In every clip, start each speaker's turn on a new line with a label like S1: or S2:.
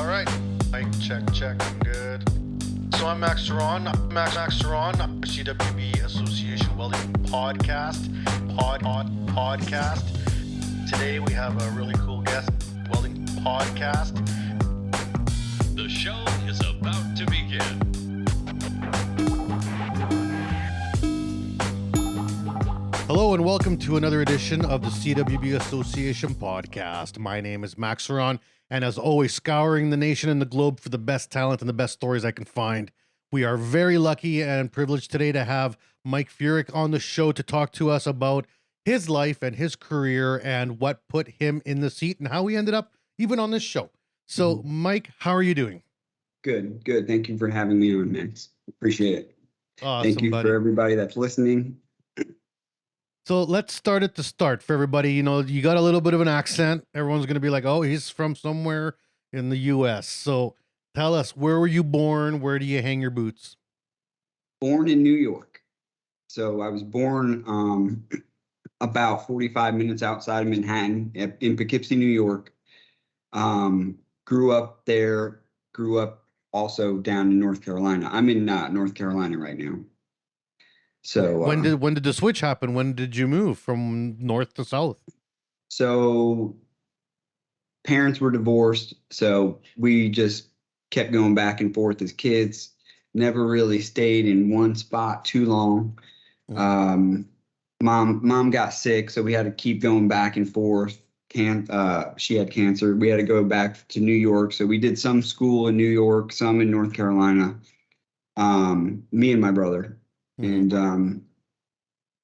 S1: All right, mic check. I'm good. So I'm Max Ceron. Ceron, CWB Association Welding podcast. Today we have a really cool guest, Welding podcast.
S2: The show is about to begin.
S3: Hello and welcome to another edition of the CWB Association podcast. My name is Max Ceron, and as always, scouring the nation and the globe for the best talent and the best stories I can find. We are very lucky and privileged today to have Mike Furick on the show to talk to us about his life and his career and what put him in the seat and how he ended up even on this show. So, Mike, how are you doing?
S4: Good. Thank you for having me on, Max. Appreciate it.
S3: Awesome,
S4: Thank you
S3: buddy.
S4: for everybody that's listening.
S3: So let's start at the start for everybody. You know, you got a little bit of an accent. Everyone's going to be like, oh, he's from somewhere in the U.S. So tell us, where were you born? Where do you hang your boots?
S4: Born in New York. So I was born about 45 minutes outside of Manhattan in Poughkeepsie, New York. Grew up there, grew up also down in North Carolina. I'm in North Carolina right now. So
S3: when did the switch happen? When did you move from north to south?
S4: So parents were divorced, so we just kept going back and forth as kids. Never really stayed in one spot too long. Mom got sick, so we had to keep going back and forth. She had cancer. We had to go back to New York, so we did some school in New York, some in North Carolina. Me and my brother. And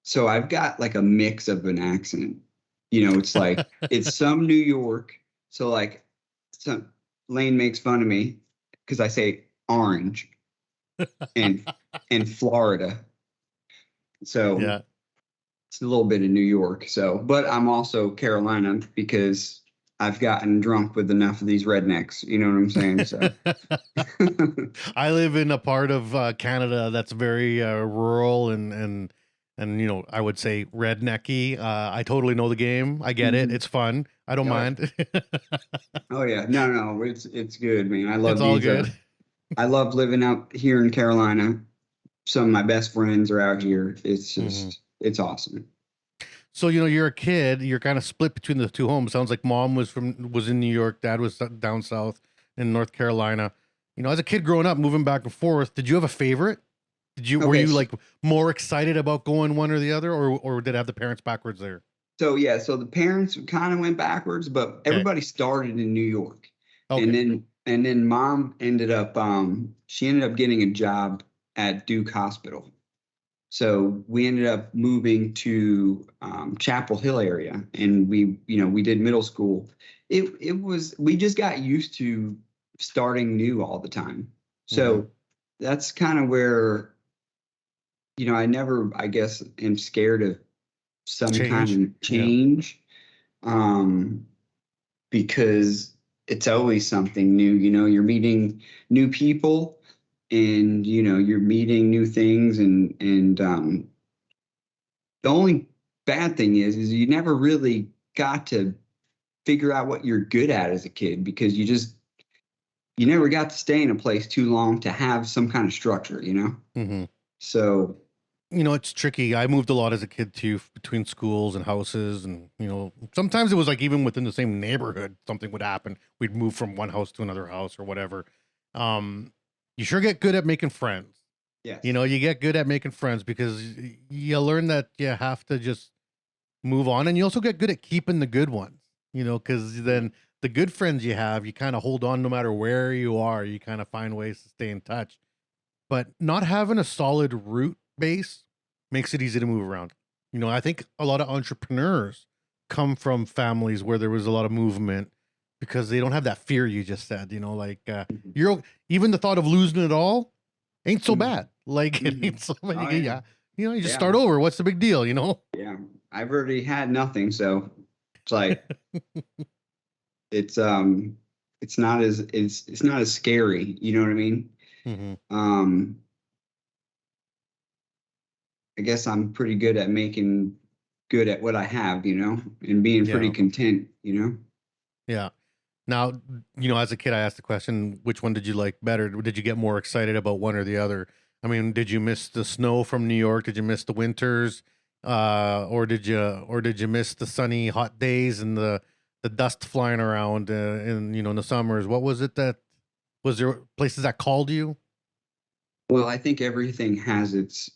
S4: so I've got like a mix of an accent. You know, it's like it's some New York. So like Lane makes fun of me because I say orange and Florida. So yeah, it's a little bit of New York. So, but I'm also Carolina because I've gotten drunk with enough of these rednecks. You know what I'm saying? So
S3: I live in a part of Canada that's very rural and you know, I would say rednecky. I totally know the game. I get it. It's fun. I don't mind.
S4: Oh yeah, no, it's good, man. I love
S3: it's all good.
S4: I love living out here in Carolina. Some of my best friends are out here. It's just it's awesome.
S3: So, you know, you're a kid, you're kind of split between the two homes. Sounds like mom was in New York, dad was down south in North Carolina. You know, as a kid growing up, moving back and forth, did you have a favorite? Were you like more excited about going one or the other, or did it have the parents backwards there?
S4: So yeah, so the parents kind of went backwards, but everybody started in New York. Okay. And then mom ended up she ended up getting a job at Duke Hospital. So we ended up moving to Chapel Hill area, and we did middle school. We just got used to starting new all the time. So that's kind of where, you know, I guess am scared of some kind of change, because it's always something new. You know, you're meeting new people. And, you know, you're meeting new things and the only bad thing is you never really got to figure out what you're good at as a kid because you never got to stay in a place too long to have some kind of structure, you know? So,
S3: you know, it's tricky. I moved a lot as a kid too, between schools and houses. And, you know, sometimes it was like even within the same neighborhood, something would happen. We'd move from one house to another house or whatever. You sure get good at making friends.
S4: yes.
S3: You know, you get good at making friends because you learn that you have to just move on. And you also get good at keeping the good ones, you know, because then the good friends you have, you kind of hold on no matter where you are. You kind of find ways to stay in touch. But not having a solid root base makes it easy to move around. You know, I think a lot of entrepreneurs come from families where there was a lot of movement, because they don't have that fear you just said, you know, like even the thought of losing it all ain't so bad. Like it ain't so bad. You know, you just start over. What's the big deal, you know?
S4: Yeah. I've already had nothing, so it's like it's not as scary, you know what I mean? I guess I'm pretty good at making good at what I have, you know, and being pretty content, you know?
S3: Yeah. Now, as a kid, I asked the question, which one did you like better? Did you get more excited about one or the other? I mean, did you miss the snow from New York? Did you miss the winters? Or did you miss the sunny, hot days and the dust flying around in the summers? What was it that was there places that called you?
S4: Well, I think everything has its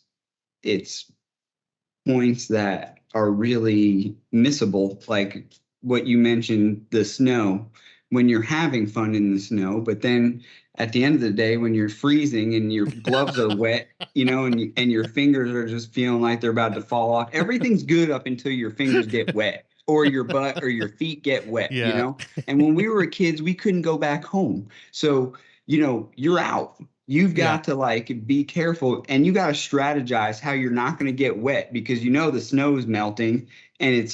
S4: points that are really missable, like what you mentioned, the snow, when you're having fun in the snow, but then at the end of the day, when you're freezing and your gloves are wet, and your fingers are just feeling like they're about to fall off. Everything's good up until your fingers get wet or your butt or your feet get wet,
S3: Yeah.
S4: And when we were kids, we couldn't go back home. So, you're out. You've got to be careful, and you got to strategize how you're not going to get wet, because the snow is melting and it's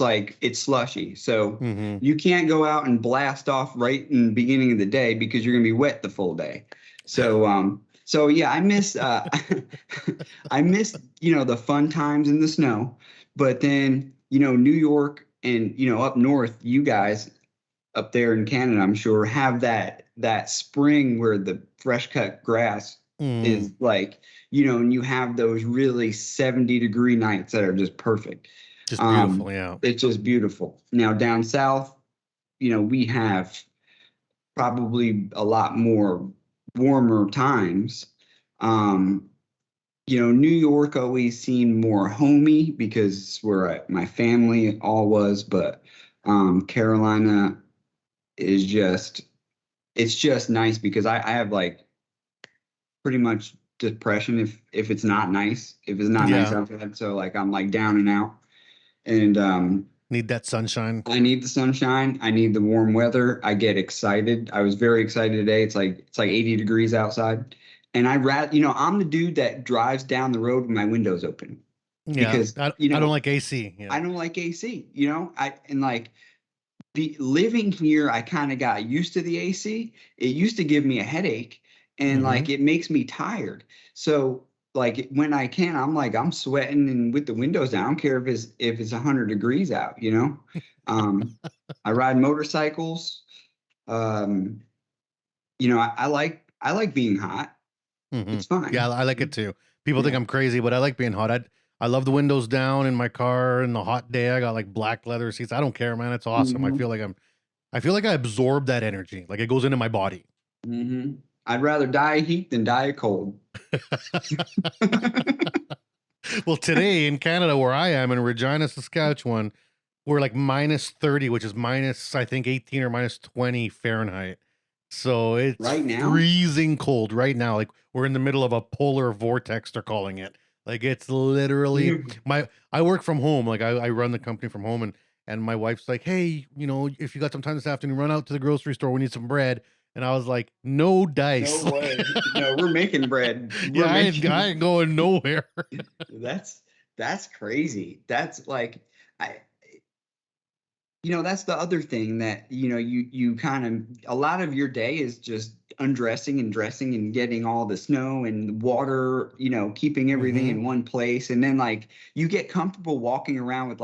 S4: slushy. So
S3: Mhm.
S4: you can't go out and blast off right in the beginning of the day, because you're going to be wet the full day. So yeah, I miss I miss the fun times in the snow, but then New York and up north, you guys up there in Canada, I'm sure, have that spring where the fresh cut grass is and you have those really 70-degree nights that are just perfect.
S3: Just beautiful, yeah.
S4: It's just beautiful. Now down south, we have probably a lot more warmer times. New York always seemed more homey because it's where my family all was, but Carolina is it's just nice, because I have pretty much depression if it's not nice, nice outside. So I'm down and out, and
S3: Need that sunshine.
S4: I need the sunshine. I need the warm weather. I get excited. I was very excited today. It's like 80 degrees outside. And I'm the dude that drives down the road with my windows open.
S3: Yeah.
S4: Because
S3: I don't like AC. Yeah.
S4: I don't like AC, living here, I kind of got used to the AC. It used to give me a headache, and it makes me tired. So when I can, I'm sweating and with the windows down. I don't care if it's 100 degrees out, I ride motorcycles. I like being hot.
S3: Mhm.
S4: It's fine.
S3: Yeah, I like it too. People think I'm crazy, but I like being hot. I love the windows down in my car in the hot day. I got black leather seats. I don't care, man. It's awesome.
S4: Mhm.
S3: I feel like I absorb that energy. Like it goes into my body.
S4: I'd rather die of heat than die of cold.
S3: Well, today in Canada, where I am in Regina, Saskatchewan, we're minus 30, which is minus, I think, 18 or minus 20 Fahrenheit. So it's
S4: Right now?
S3: freezing cold right now. We're in the middle of a polar vortex, they're calling it. It's literally I work from home. I run the company from home, and my wife's like, hey, if you got some time this afternoon, run out to the grocery store. We need some bread. And I was like, no dice.
S4: No way. No, we're making bread.
S3: I ain't going nowhere.
S4: That's crazy. That's that's the other thing that, you kind of, a lot of your day is just undressing and dressing and getting all the snow and water, keeping everything in one place. And then you get comfortable walking around with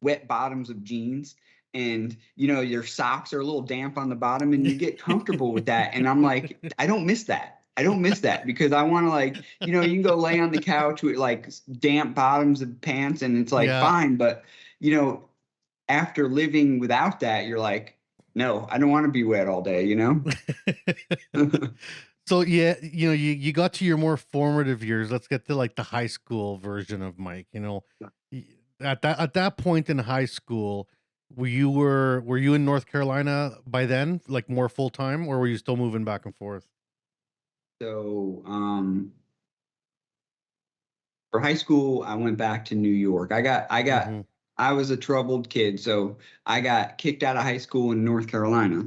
S4: wet bottoms of jeans, and your socks are a little damp on the bottom, and you get comfortable with that. And I'm like, I don't miss that. Because I want to you can go lay on the couch with damp bottoms of pants, and it's fine. But after living without that, you're like, no, I don't want to be wet all day,
S3: So yeah, you got to your more formative years. Let's get to the high school version of Mike. At that point in high school, were you in North Carolina by then, more full time, or were you still moving back and forth?
S4: So for high school, I went back to New York. I was a troubled kid, so I got kicked out of high school in North Carolina.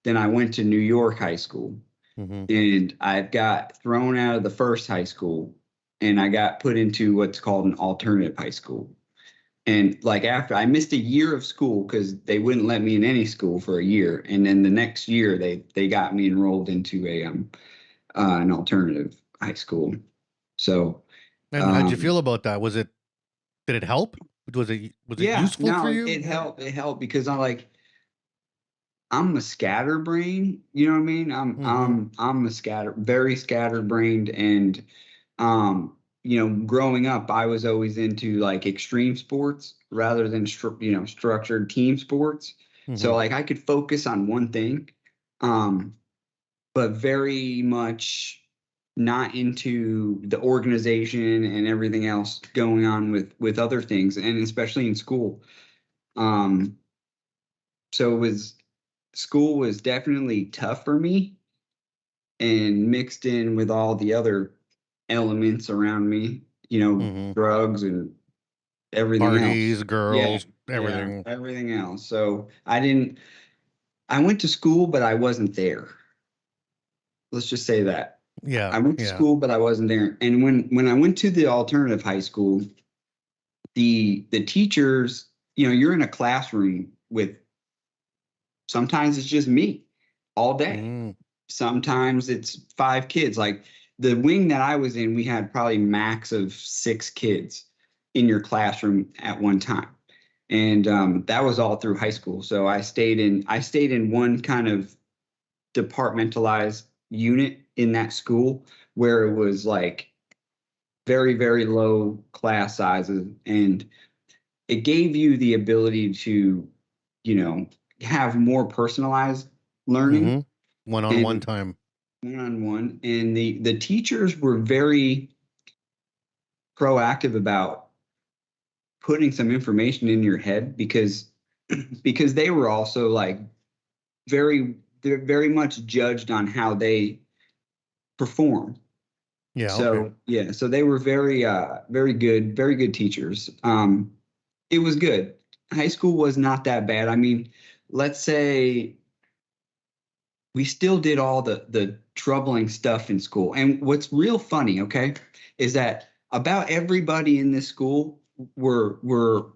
S4: Then I went to New York high school, and I got thrown out of the first high school, and I got put into what's called an alternative high school. And after I missed a year of school because they wouldn't let me in any school for a year, and then the next year they got me enrolled into an alternative high school. So,
S3: and how'd you feel about that? Did it help? Was it useful for you?
S4: It helped. It helped because I'm I'm a scatterbrain, you know what I mean? I'm very scatterbrained, and growing up, I was always into like extreme sports rather than structured team sports. So like I could focus on one thing, but very much not into the organization and everything else going on with other things, and especially in school. So school was definitely tough for me, and mixed in with all the other elements around me, drugs and everything
S3: Parties,
S4: else.
S3: girls,
S4: Yeah,
S3: everything.
S4: everything else. So I went to school, but I wasn't there. Let's just say that.
S3: Yeah.
S4: I went to
S3: Yeah.
S4: school, but I wasn't there. And when I went to the alternative high school, the teachers, you're in a classroom with, sometimes it's just me all day.
S3: Mm.
S4: Sometimes it's 5 kids. Like the wing that I was in, we had probably max of 6 kids in your classroom at one time. And that was all through high school. So I stayed in one kind of departmentalized unit in that school, where it was like very, very low class sizes, and it gave you the ability to, have more personalized learning.
S3: One-on-one
S4: And
S3: time.
S4: one-on-one, and the teachers were very proactive about putting some information in your head, because they were also like they're very much judged on how they perform.
S3: Yeah.
S4: So
S3: Okay.
S4: yeah, so they were very good teachers. It was good. High school was not that bad. I mean, let's say we still did all the troubling stuff in school. And what's real funny, okay, is that about everybody in this school were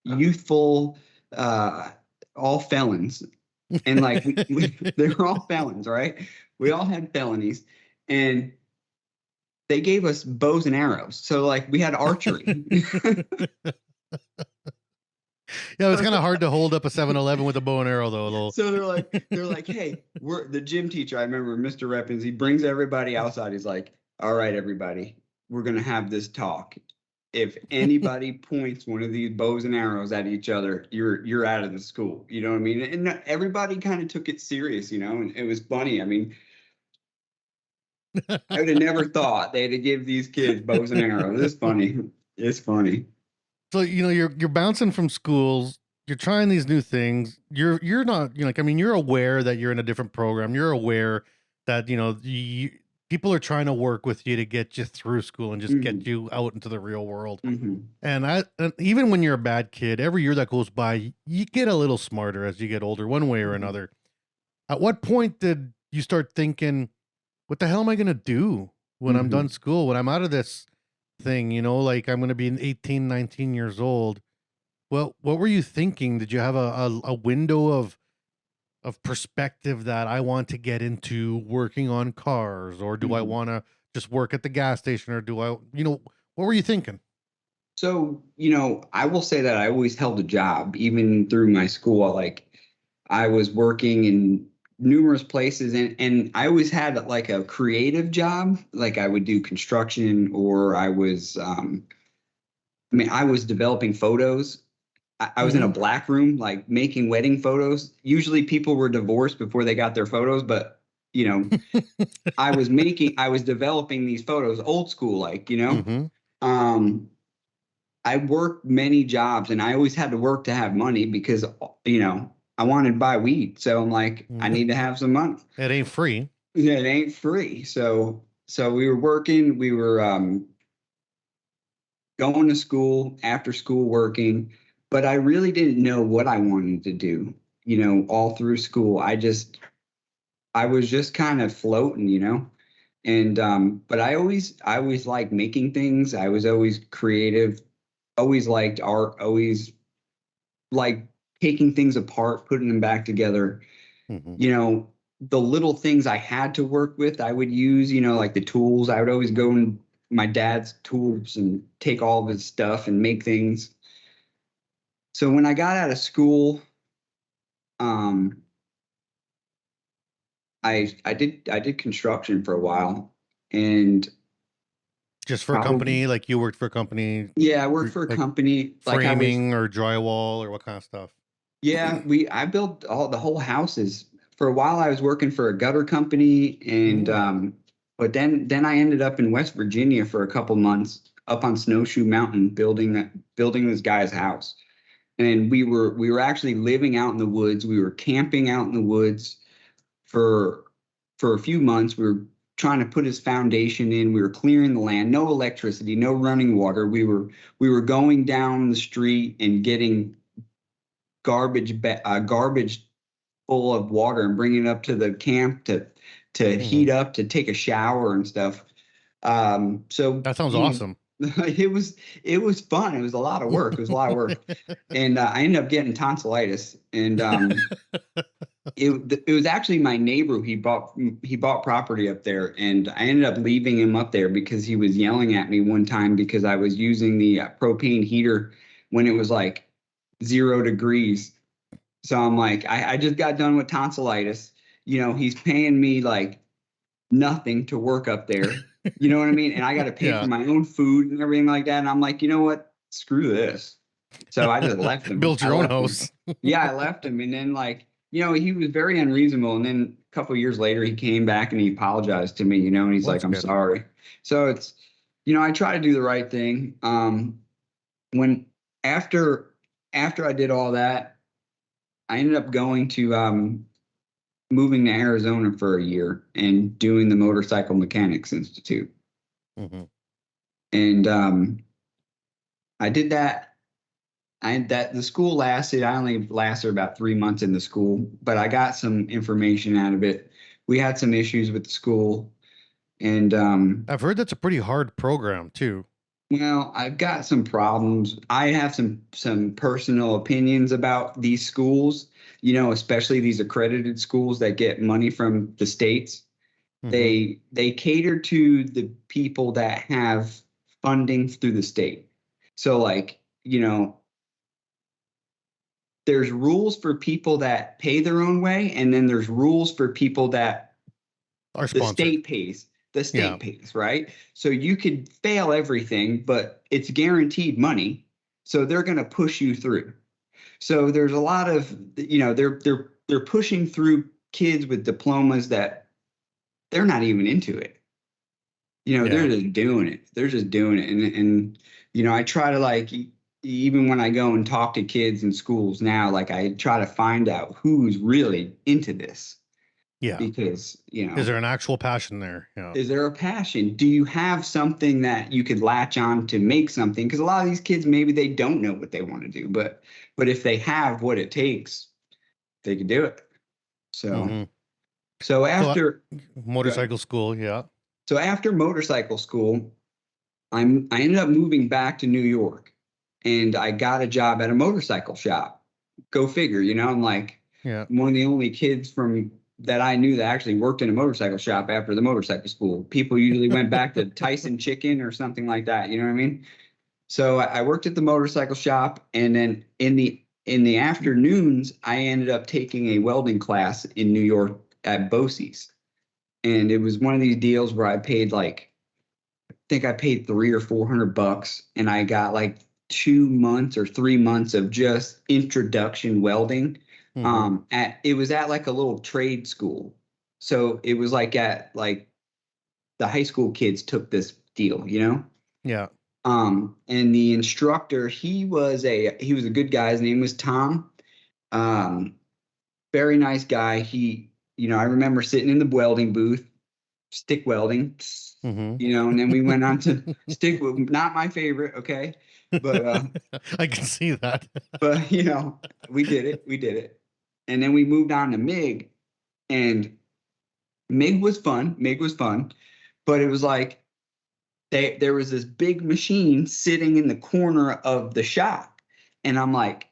S4: youthful, all felons. And like they were all felons, right? We all had felonies, and they gave us bows and arrows. So like we had archery.
S3: Yeah, it's kind of hard to hold up a 7-Eleven with a bow and arrow, though.
S4: So they're like, hey, we're the gym teacher. I remember Mr. Reppins, he brings everybody outside. He's like, all right, everybody, we're going to have this talk. If anybody points one of these bows and arrows at each other, you're out of the school. You know what I mean? And everybody kind of took it serious, and it was funny. I mean, I would have never thought they'd have give these kids bows and arrows. It's funny. It's funny.
S3: So you're bouncing from schools, you're trying these new things. You're not, like, I mean, you're aware that you're in a different program. You're aware that people are trying to work with you to get you through school and just get you out into the real world. And even when you're a bad kid, every year that goes by, you get a little smarter as you get older, one way or another. At what point did you start thinking, what the hell am I going to do when I'm done school, when I'm out of this thing, like I'm going to be 18, 19 years old? Well, what were you thinking? Did you have a window of perspective that I want to get into working on cars, or do I want to just work at the gas station, or do I, what were you thinking?
S4: So, I will say that I always held a job, even through my school. Like I was working in numerous places, and I always had like a creative job. Like I would do construction, or I was, I was developing photos. I was in a black room, like making wedding photos. Usually people were divorced before they got their photos, but I was developing these photos old school, like, I worked many jobs, and I always had to work to have money, because, I wanted to buy weed. So I'm like, I need to have some money.
S3: It ain't free.
S4: Yeah, it ain't free. So we were working, we were going to school, after school working, but I really didn't know what I wanted to do, all through school. I was just kind of floating, and but I always liked making things. I was always creative, always liked art, always liked taking things apart, putting them back together. The little things I had to work with, I would use, like the tools. I would always go in my dad's tools and take all of his stuff and make things. So when I got out of school, I did construction for a while, and
S3: Just for a company, like you worked for a company,
S4: yeah, I worked for a
S3: like
S4: company. Like I was,
S3: framing or drywall or what kind of stuff?
S4: yeah, I built the whole houses. For a while I was working for a gutter company, and but then I ended up in West Virginia for a couple months up on Snowshoe Mountain building this guy's house. And we were actually living out in the woods. We were camping out in the woods for a few months. We were trying to put his foundation in. We were clearing the land. No electricity, no running water. We were going down the street and getting garbage full of water and bringing it up to the camp to heat up, to take a shower and stuff. So
S3: That sounds awesome.
S4: it was fun. It was a lot of work. It was a lot of work. And I ended up getting tonsillitis. And it was actually my neighbor. He bought property up there, and I ended up leaving him up there because he was yelling at me one time because I was using the propane heater when it was like 0 degrees. So I'm like, I just got done with tonsillitis. You know, he's paying me like nothing to work up there. You know what I mean? And I got to pay for my own food and everything like that. And I'm like, you know what? Screw this. So I just left him.
S3: Build your own house.
S4: Yeah, I left him. And then, like, you know, he was very unreasonable. And then a couple of years later, he came back and he apologized to me, you know, and he's like, I'm sorry. So it's, you know, I try to do the right thing. After I did all that, I ended up going to moving to Arizona for a year and doing the Motorcycle Mechanics Institute. And I did that. The school lasted, I only lasted about 3 months in the school, but I got some information out of it. We had some issues with the school, and
S3: I've heard that's a pretty hard program too.
S4: Well, I've got some problems. I have some personal opinions about these schools, you know, especially these accredited schools that get money from the states. They cater to the people that have funding through the state. So, like, you know, there's rules for people that pay their own way, and then there's rules for people that
S3: Are
S4: the
S3: sponsored.
S4: state pays. The state pays, right? So you could fail everything, but it's guaranteed money. So they're going to push you through. So there's a lot of, you know, they're pushing through kids with diplomas that they're not even into it. You know, they're just doing it. They're just doing it. And you know, I try to, like, even when I go and talk to kids in schools now, like, I try to find out who's really into this.
S3: Yeah.
S4: Because, you know,
S3: is there an actual passion there? Yeah.
S4: Is there a passion? Do you have something that you could latch on to make something? Because a lot of these kids, maybe they don't know what they want to do, but if they have what it takes, they can do it. So, so after
S3: motorcycle school,
S4: So after motorcycle school, I ended up moving back to New York, and I got a job at a motorcycle shop. Go figure, you know. I'm like, one of the only kids that I knew that actually worked in a motorcycle shop after the motorcycle school. People usually went back to Tyson Chicken or something like that. You know what I mean? So I worked at the motorcycle shop, and then in the afternoons, I ended up taking a welding class in New York at Bosie's. And it was one of these deals where I paid, like, I think I paid $300 or $400, and I got like 2 months or 3 months of just introduction welding. It was at like a little trade school. So it was like at like the high school kids took this deal, you know?
S3: Yeah.
S4: And the instructor, he was a good guy. His name was Tom. Very nice guy. He, you know, I remember sitting in the welding booth, stick welding, you know, and then we went on to stick, not my favorite. Okay. But,
S3: I can see that,
S4: but you know, we did it. And then we moved on to MIG, and MIG was fun. But it was like there was this big machine sitting in the corner of the shop. And I'm like,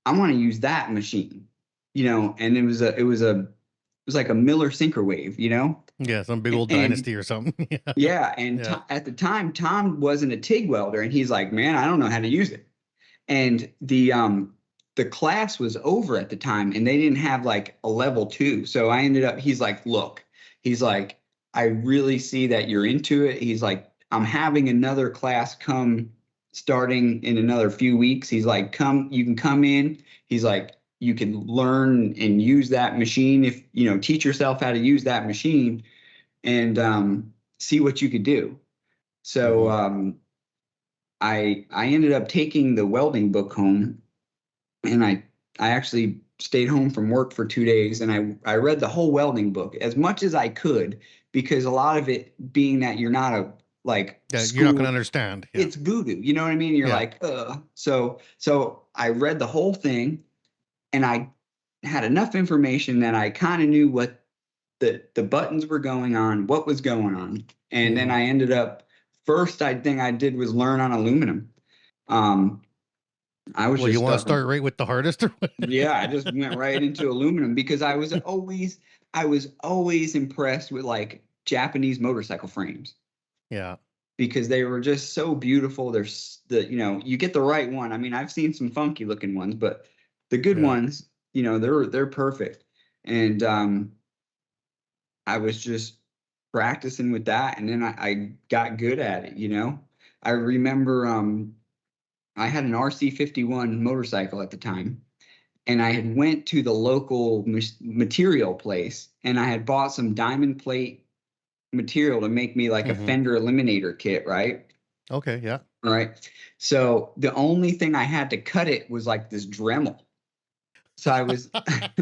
S4: I want to use that machine, you know, and it was like a Miller Synchrowave, you know?
S3: Yeah, some big old Dynasty or something.
S4: At the time, Tom wasn't a TIG welder, and he's like, man, I don't know how to use it. And the class was over at the time and they didn't have like a level 2. So I ended up, he's like, look, he's like, I really see that you're into it. He's like, I'm having another class come starting in another few weeks. He's like, you can come in. He's like, you can learn and use that machine, if you know, teach yourself how to use that machine and see what you could do. So I ended up taking the welding book home, and I actually stayed home from work for 2 days, and I read the whole welding book as much as I could, because a lot of it being that you're not a
S3: you're not going to understand. Yeah.
S4: It's voodoo, you know what I mean? You're like, so I read the whole thing, and I had enough information that I kind of knew what the buttons were going on, what was going on. And then I ended up, first thing I did was learn on aluminum. I was
S3: you want to start right with the hardest? Or what?
S4: Yeah, I just went right into aluminum because I was always impressed with like Japanese motorcycle frames.
S3: Yeah.
S4: Because they were just so beautiful. There's you get the right one. I mean, I've seen some funky looking ones, but the good ones, they're perfect. And I was just practicing with that, and then I got good at it. I remember I had an RC51 motorcycle at the time, and I had went to the local material place, and I had bought some diamond plate material to make me like a fender eliminator kit, right?
S3: Okay, yeah.
S4: All right. So the only thing I had to cut it was like this Dremel. So I was
S3: like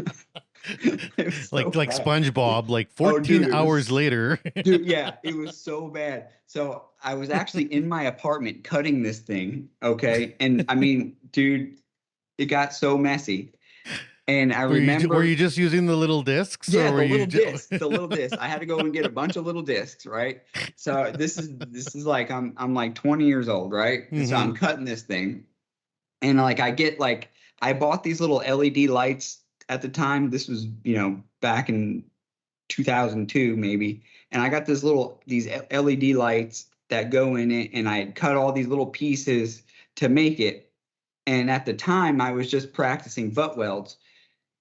S3: SpongeBob, like 14 hours later.
S4: Dude, yeah, it was so bad. So I was actually in my apartment cutting this thing, okay? And I mean, dude, it got so messy. And I remember,
S3: were you just using the little discs?
S4: Yeah,
S3: or were
S4: the little disc. I had to go and get a bunch of little discs, right? So this is like I'm like 20 years old, right? So I'm cutting this thing, and like I bought these little LED lights at the time. This was back in 2002 maybe, and I got these LED lights that go in it, and I had cut all these little pieces to make it. And at the time, I was just practicing butt welds.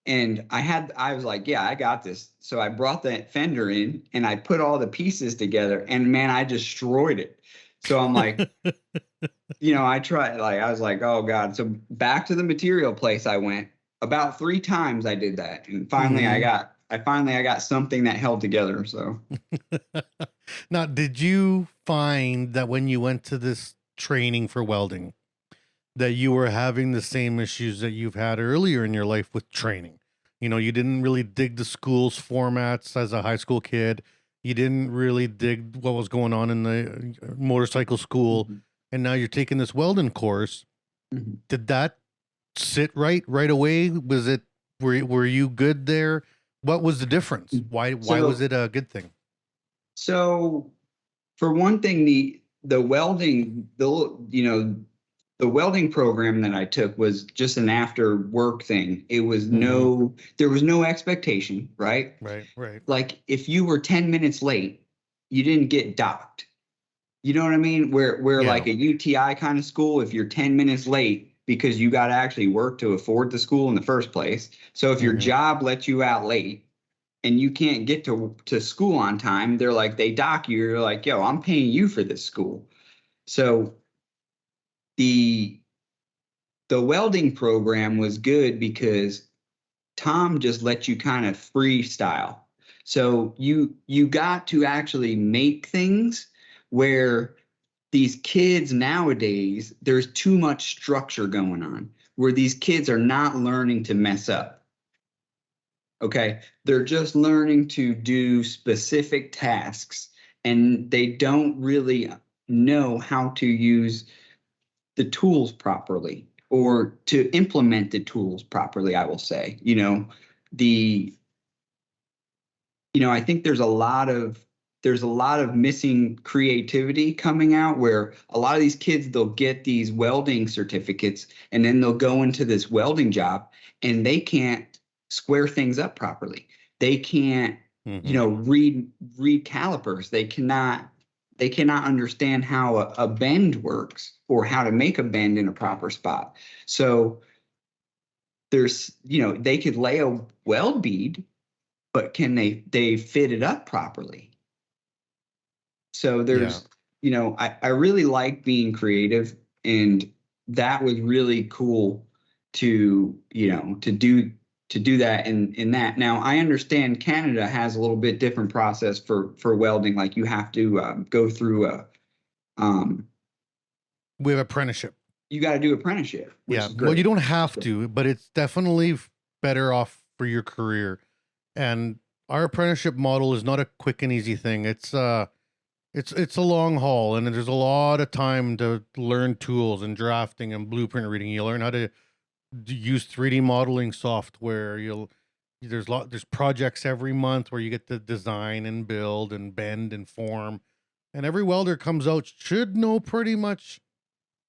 S4: And I was like, yeah, I got this. So I brought that fender in and I put all the pieces together, and man, I destroyed it. So I'm like, I tried, I was like, oh God. So back to the material place I went. About 3 times I did that. And finally I got something that held together. So
S3: now, did you find that when you went to this training for welding, that you were having the same issues that you've had earlier in your life with training? You didn't really dig the school's formats as a high school kid. You didn't really dig what was going on in the motorcycle school. And now you're taking this welding course. Did that sit right away? Were you good there? What was the difference? Why was it a good thing?
S4: So for one thing, the welding, the welding program that I took was just an after work thing. It was there was no expectation, right?
S3: Right.
S4: Like if you were 10 minutes late, you didn't get docked. You know what I mean? Where like a UTI kind of school, if you're 10 minutes late because you got to actually work to afford the school in the first place. So if your job lets you out late and you can't get to school on time, they dock you. You're like, yo, I'm paying you for this school. So the welding program was good because Tom just let you kind of freestyle. So you got to actually make things where these kids nowadays, there's too much structure going on where these kids are not learning to mess up. Okay. They're just learning to do specific tasks, and they don't really know how to use the tools properly, or to implement the tools properly, I will say. I think there's a lot of missing creativity coming out, where a lot of these kids, they'll get these welding certificates and then they'll go into this welding job and they can't square things up properly. They can't, read calipers. They cannot understand how a bend works or how to make a bend in a proper spot. So there's, they could lay a weld bead, but can they fit it up properly? So there's, I really like being creative, and that was really cool to, to do that in that. Now I understand Canada has a little bit different process for welding. Like you have to go through
S3: we have apprenticeship.
S4: You got to do apprenticeship. Which is great.
S3: Well, you don't have to, but it's definitely better off for your career. And our apprenticeship model is not a quick and easy thing. It's a long haul, and there's a lot of time to learn tools and drafting and blueprint reading. You learn how to use 3D modeling software. There's projects every month where you get to design and build and bend and form, and every welder comes out should know pretty much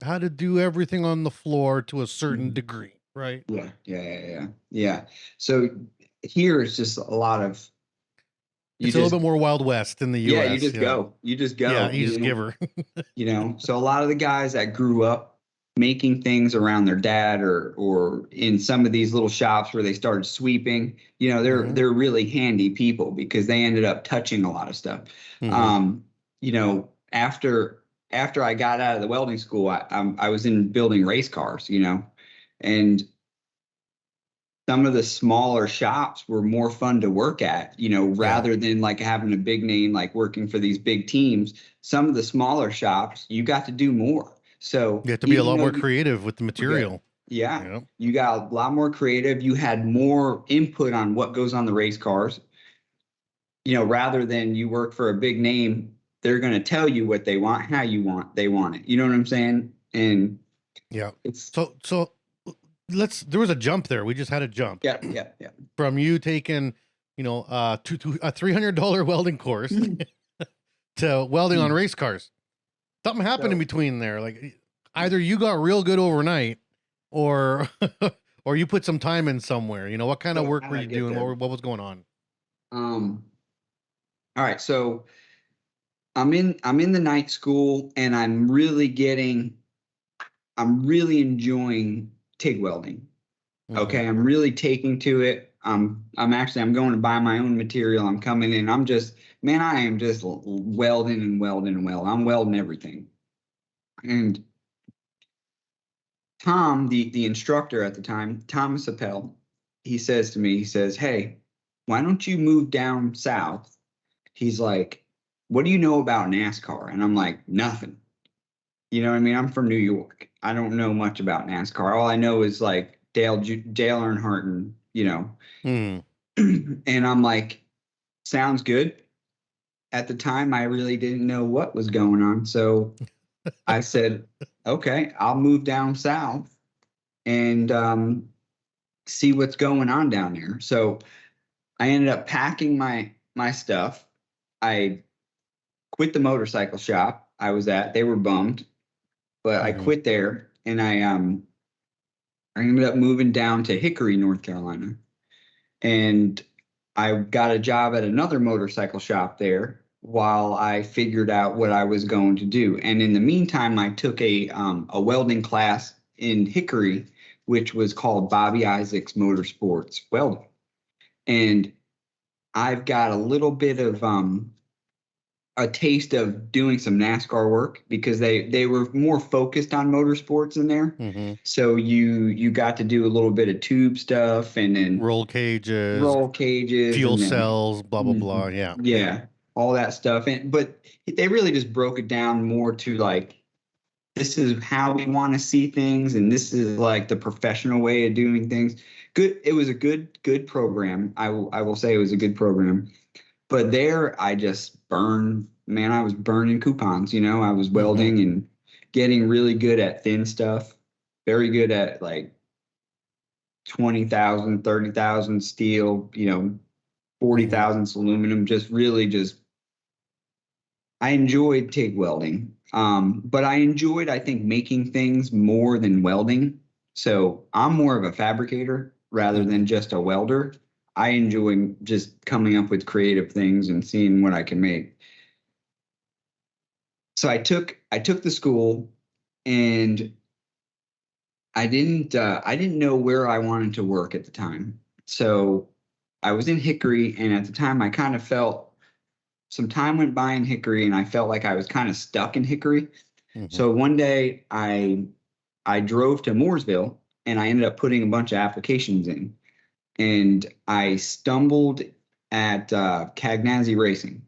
S3: how to do everything on the floor to a certain degree, right?
S4: Yeah. So here it's just a lot of.
S3: It's a little bit more Wild West in the U.S.
S4: Yeah, you just go.
S3: Yeah, you just give her.
S4: So a lot of the guys that grew up making things around their dad or in some of these little shops where they started sweeping, they're really handy people because they ended up touching a lot of stuff. After I got out of the welding school, I was in building race cars, and some of the smaller shops were more fun to work at, rather than like having a big name, like working for these big teams. Some of the smaller shops, you got to do more. So
S3: you have to be a lot more creative with the material.
S4: Yeah. You got a lot more creative. You had more input on what goes on the race cars, rather than you work for a big name. They're going to tell you what they want, how they want it. You know what I'm saying? And
S3: it's so there was a jump there. We just had a jump.
S4: Yeah.
S3: From you taking, to a $300 welding course to welding on race cars. Something happened in between there. Like either you got real good overnight or you put some time in somewhere. What kind of work were you doing? What was going on?
S4: All right. So I'm in the night school, and I'm really enjoying TIG welding. Okay. I'm really taking to it. I'm going to buy my own material. I'm coming in. I am just welding and welding and welding. I'm welding everything. And Tom, the instructor at the time, Thomas Appel, he says to me, hey, why don't you move down south? He's like, what do you know about NASCAR? And I'm like, nothing. You know what I mean? I'm from New York. I don't know much about NASCAR. All I know is like Dale Earnhardt and, and I'm like, sounds good. At the time, I really didn't know what was going on. So I said, okay, I'll move down south and see what's going on down there. So I ended up packing my stuff. I quit the motorcycle shop I was at. They were bummed, but I quit there, and I ended up moving down to Hickory, North Carolina, and I got a job at another motorcycle shop there while I figured out what I was going to do. And in the meantime, I took a welding class in Hickory, which was called Bobby Isaac's Motorsports Welding. And I've got a little bit of a taste of doing some NASCAR work because they were more focused on motorsports in there. So you got to do a little bit of tube stuff and then
S3: roll cages,
S4: then,
S3: fuel cells, blah, blah, blah.
S4: Yeah. All that stuff. But they really just broke it down more to like, this is how we want to see things. And this is like the professional way of doing things. Good. It was a good program. I will say it was a good program. But there, I just burned, man, I was burning coupons, I was welding and getting really good at thin stuff, very good at like 20,000, 30,000 steel, 40,000 aluminum, I enjoyed TIG welding. But I enjoyed, I think, making things more than welding. So I'm more of a fabricator rather than just a welder. I enjoy just coming up with creative things and seeing what I can make. So I took the school, and I didn't know where I wanted to work at the time. So I was in Hickory, and at the time I kind of felt some time went by in Hickory, and I felt like I was kind of stuck in Hickory.
S3: Mhm.
S4: So one day I drove to Mooresville, and I ended up putting a bunch of applications in, and I stumbled at Cagnazzi Racing,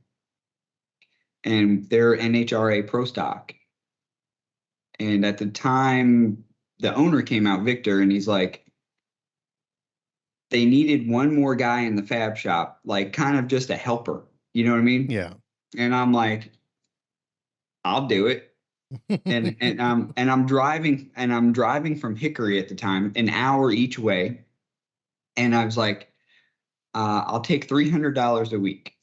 S4: and they're NHRA Pro Stock. And at the time, the owner came out, Victor, and he's like, they needed one more guy in the fab shop, like kind of just a helper. You know what I mean?
S3: Yeah.
S4: And I'm like, I'll do it. And I'm driving from Hickory at the time, an hour each way. And I was like, I'll take $300 a week.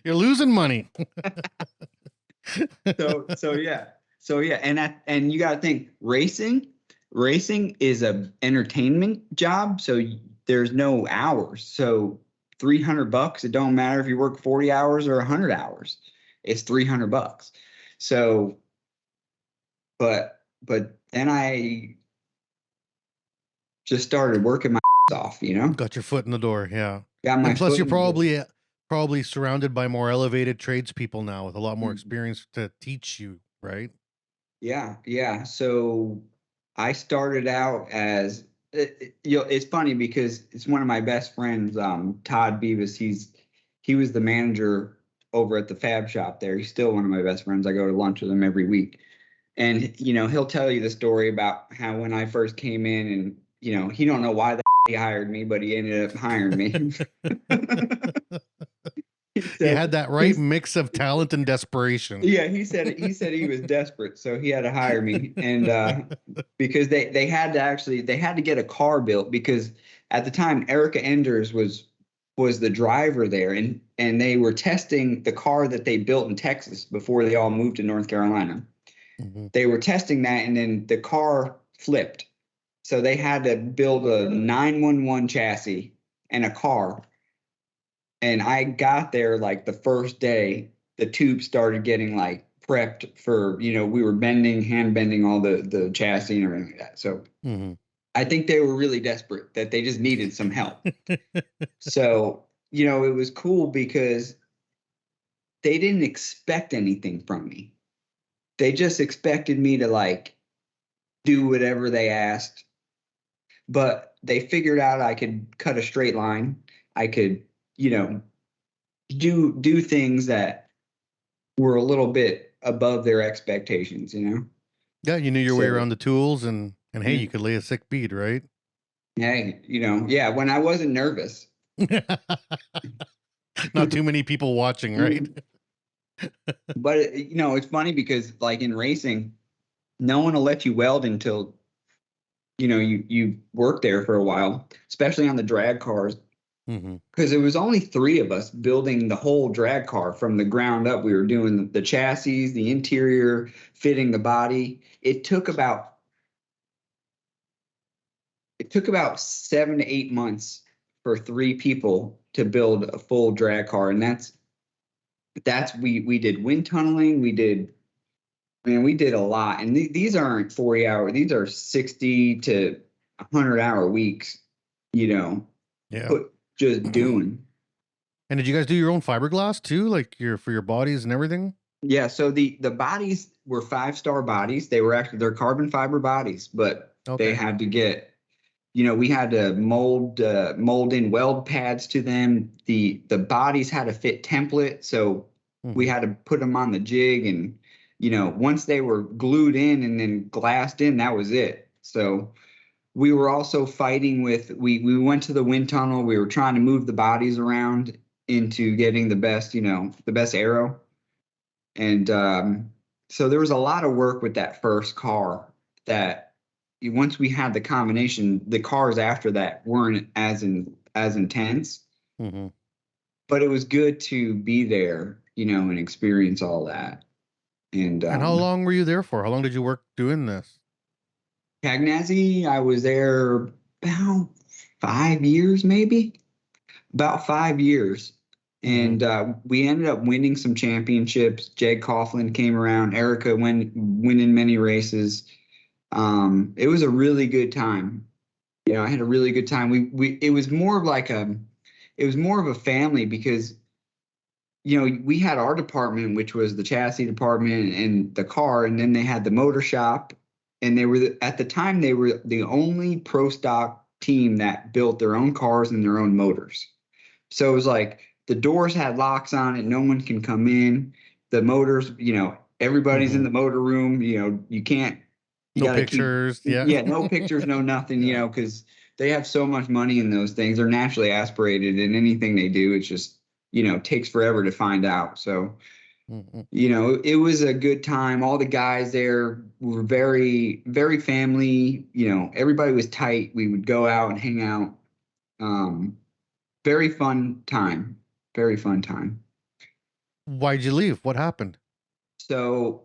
S3: You're losing money.
S4: So yeah, and you got to think racing is a entertainment job, so there's no hours. So $300, it don't matter if you work 40 hours or 100 hours. It's $300. So but then I just started working my off,
S3: Got your foot in the door. Yeah.
S4: Got my
S3: And plus,
S4: foot
S3: you're
S4: in the door.
S3: probably surrounded by more elevated tradespeople now with a lot more
S4: Mhm.
S3: experience to teach you, right?
S4: Yeah. So I started out as it's funny because it's one of my best friends, Todd Beavis. He was the manager over at the fab shop there. He's still one of my best friends. I go to lunch with him every week, and he'll tell you the story about how when I first came in, and he don't know why he hired me, but he ended up hiring me.
S3: You
S4: So
S3: had that right mix of talent and desperation.
S4: yeah, he said he was desperate, so he had to hire me, and because they had to get a car built, because at the time Erica Enders was the driver there, and they were testing the car that they built in Texas before they all moved to North Carolina.
S3: Mhm.
S4: They were testing that, and then the car flipped, so they had to build a 911 chassis and a car. And I got there like the first day, the tube started getting like prepped for, we were hand bending all the chassis and everything like that. So
S3: Mhm.
S4: I think they were really desperate that they just needed some help. So, it was cool because they didn't expect anything from me. They just expected me to like do whatever they asked. But they figured out I could cut a straight line. I could, do things that were a little bit above their expectations.
S3: Yeah, you knew your way
S4: So,
S3: around the tools, and hey,
S4: yeah,
S3: you could lay a sick bead, right?
S4: hey, yeah, when I wasn't nervous.
S3: Not too many people watching, right?
S4: But it's funny because like in racing, no one will let you weld until you work there for a while, especially on the drag cars,
S3: Hmm.
S4: because it was only three of us building the whole drag car from the ground up. We were doing the chassis, the interior, fitting the body. It took about 7 to 8 months for three people to build a full drag car, and we did wind tunneling. We did a lot, and these aren't 40 hour. These are 60 to 100 hour weeks.
S3: Yeah.
S4: Put just doing.
S3: And did you guys do your own fiberglass too, like for your bodies and everything?
S4: Yeah. So the bodies were 5-star bodies. They're carbon fiber bodies, but they
S3: Okay.
S4: had to get. We had to mold in weld pads to them. The bodies had to fit template, so we
S3: Hmm.
S4: had to put them on the jig, and once they were glued in and then glassed in, that was it. So we were also fighting with we went to the wind tunnel. We were trying to move the bodies around into getting the best aero, and so there was a lot of work with that first car that once we had the combination, the cars after that weren't as intense,
S3: Hmm.
S4: but it was good to be there, and experience all that. And
S3: And how long were you there for? How long did you work doing this?
S4: Cagnazzi, I was there about 5 years, maybe about 5 years.
S3: Hmm.
S4: And we ended up winning some championships. Jeg Coughlin came around. Erica winning many races. It was a really good time. I had a really good time. It was more of like it was more of a family because, we had our department, which was the chassis department and the car, and then they had the motor shop, and at the time, they were the only pro stock team that built their own cars and their own motors. So it was like the doors had locks on it. No one can come in. The motors, everybody's in the motor room. You can't. You
S3: No
S4: gotta
S3: pictures.
S4: yeah, no pictures, no nothing.
S3: Yeah.
S4: Because they have so much money in those things. They're naturally aspirated, and anything they do, it's just takes forever to find out. So
S3: Mhm.
S4: it was a good time. All the guys there were very, very family. Everybody was tight. We would go out and hang out. Very fun time. Very fun time.
S3: Why'd you leave? What happened?
S4: So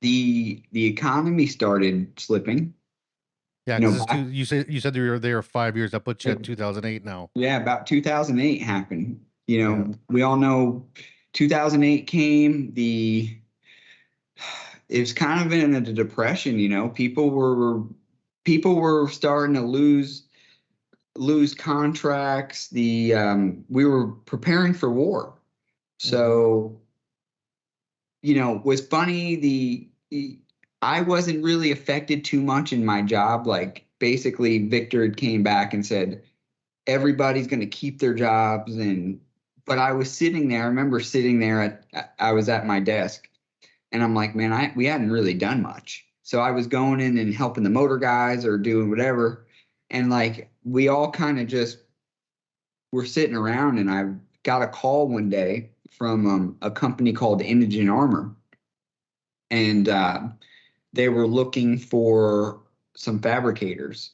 S4: the economy started slipping.
S3: Yeah,
S4: You know,
S3: because you said you were there 5 years. That puts you at 2008 now.
S4: Yeah, about 2008 happened.
S3: Yeah.
S4: We all know 2008 came. It was kind of in a depression. People were starting to lose contracts. We were preparing for war. So, was funny. I wasn't really affected too much in my job. Like basically Victor came back and said, everybody's going to keep their jobs. But I was sitting there. I remember sitting there I was at my desk and I'm like, man, we hadn't really done much. So I was going in and helping the motor guys or doing whatever. And like, we all kind of just were sitting around, and I got a call one day from a company called Indigent Armor. And they were looking for some fabricators.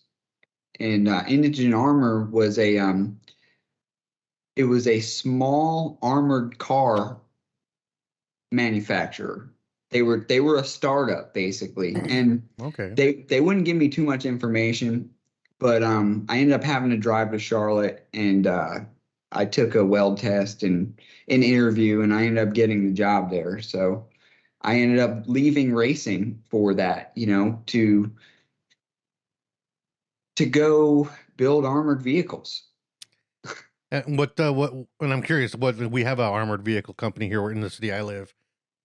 S4: And Indigent Armor was it was a small armored car manufacturer. They were a startup basically, and
S3: Okay.
S4: they wouldn't give me too much information, but I ended up having to drive to Charlotte, and I took a weld test and an interview, and I ended up getting the job there. So I ended up leaving racing for that, to go build armored vehicles.
S3: And and I'm curious, we have an armored vehicle company here in the city I live.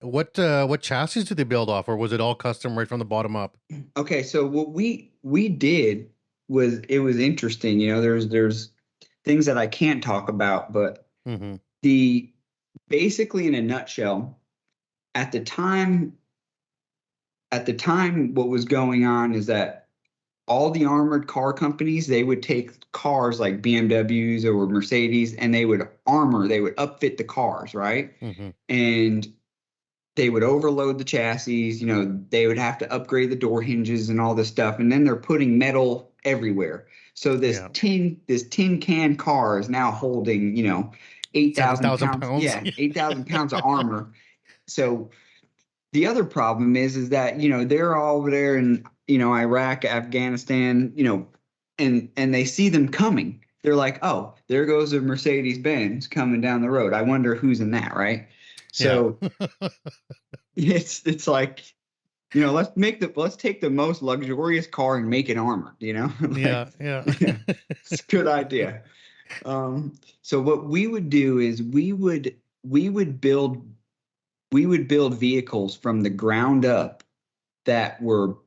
S3: What chassis did they build off, or was it all custom right from the bottom up?
S4: Okay, so what we did was, it was interesting. There's things that I can't talk about, but
S3: Mm-hmm.
S4: basically in a nutshell, at the time, what was going on is that all the armored car companies, they would take cars like BMWs or Mercedes, and they would upfit the cars, right?
S3: Mm-hmm.
S4: And they would overload the chassis. They would have to upgrade the door hinges and all this stuff. And then they're putting metal everywhere. So this tin can car is now holding, 8,000
S3: 7,000
S4: pounds.
S3: pounds.
S4: Yeah, 8,000 pounds of armor. So the other problem is that, they're all over there in, Iraq, Afghanistan, and they see them coming. They're like, oh, there goes a Mercedes-Benz coming down the road. I wonder who's in that, right? So it's like, let's take the most luxurious car and make it armored,
S3: Yeah.
S4: It's a good idea. So what we would do is we would build vehicles from the ground up that were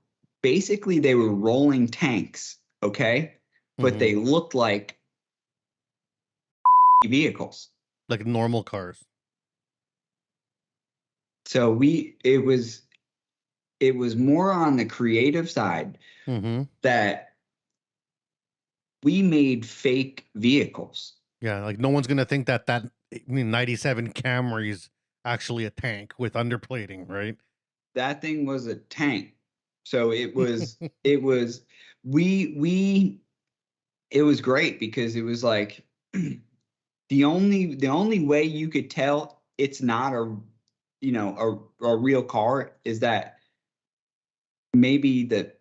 S4: basically, they were rolling tanks, okay? But they looked like vehicles.
S3: Like normal cars.
S4: So it was more on the creative side that we made fake vehicles.
S3: Yeah, like no one's gonna think that 97 Camry's actually a tank with underplating, right?
S4: That thing was a tank. So it was it was great because it was like the only way you could tell it's not a real car is that maybe the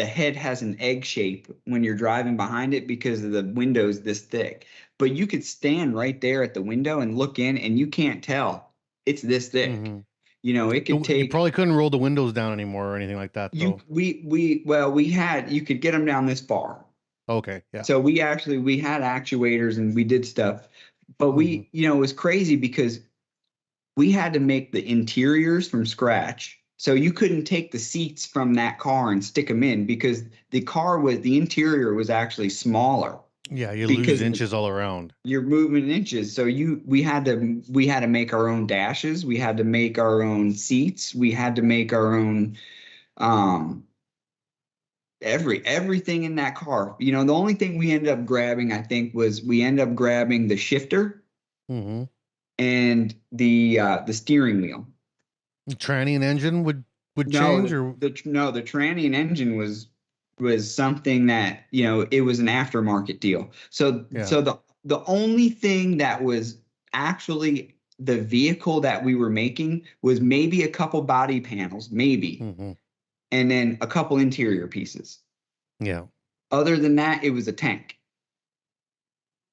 S4: head has an egg shape when you're driving behind it because of the window's this thick. But you could stand right there at the window and look in, and you can't tell it's this thick. It could
S3: You
S4: take
S3: probably couldn't roll the windows down anymore or anything like that, though.
S4: we had, you could get them down this far.
S3: Okay, yeah.
S4: So we had actuators and we did stuff, but
S3: Mhm.
S4: it was crazy because we had to make the interiors from scratch. So you couldn't take the seats from that car and stick them in because the interior was actually smaller
S3: Yeah, you lose
S4: because
S3: inches all around.
S4: you're moving inches. So we had to make our own dashes. We had to make our own seats. We had to make our own, everything in that car. The only thing we ended up grabbing, I think, was we ended up grabbing the shifter
S3: Mm-hmm.
S4: and the steering wheel.
S3: Tranny and engine would change, or
S4: The tranny and engine was something that, it was an aftermarket deal. So
S3: yeah.
S4: the only thing that was actually the vehicle that we were making was maybe a couple body panels, maybe,
S3: Mm-hmm.
S4: and then a couple interior pieces.
S3: Yeah.
S4: Other than that, it was a tank.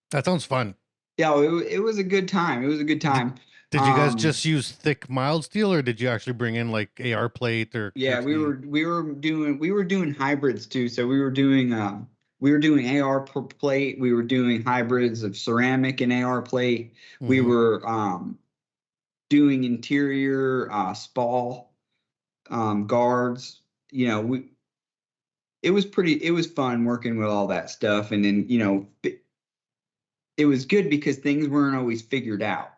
S3: That sounds fun.
S4: Yeah, it was a good time. It was a good time.
S3: Did you guys just use thick mild steel, or did you actually bring in like AR plate or
S4: Yeah, we
S3: QT?
S4: were doing hybrids too. So we were doing AR plate. We were doing hybrids of ceramic and AR plate. We
S3: Mhm.
S4: were doing interior spall guards. It was fun working with all that stuff. And then, it was good because things weren't always figured out.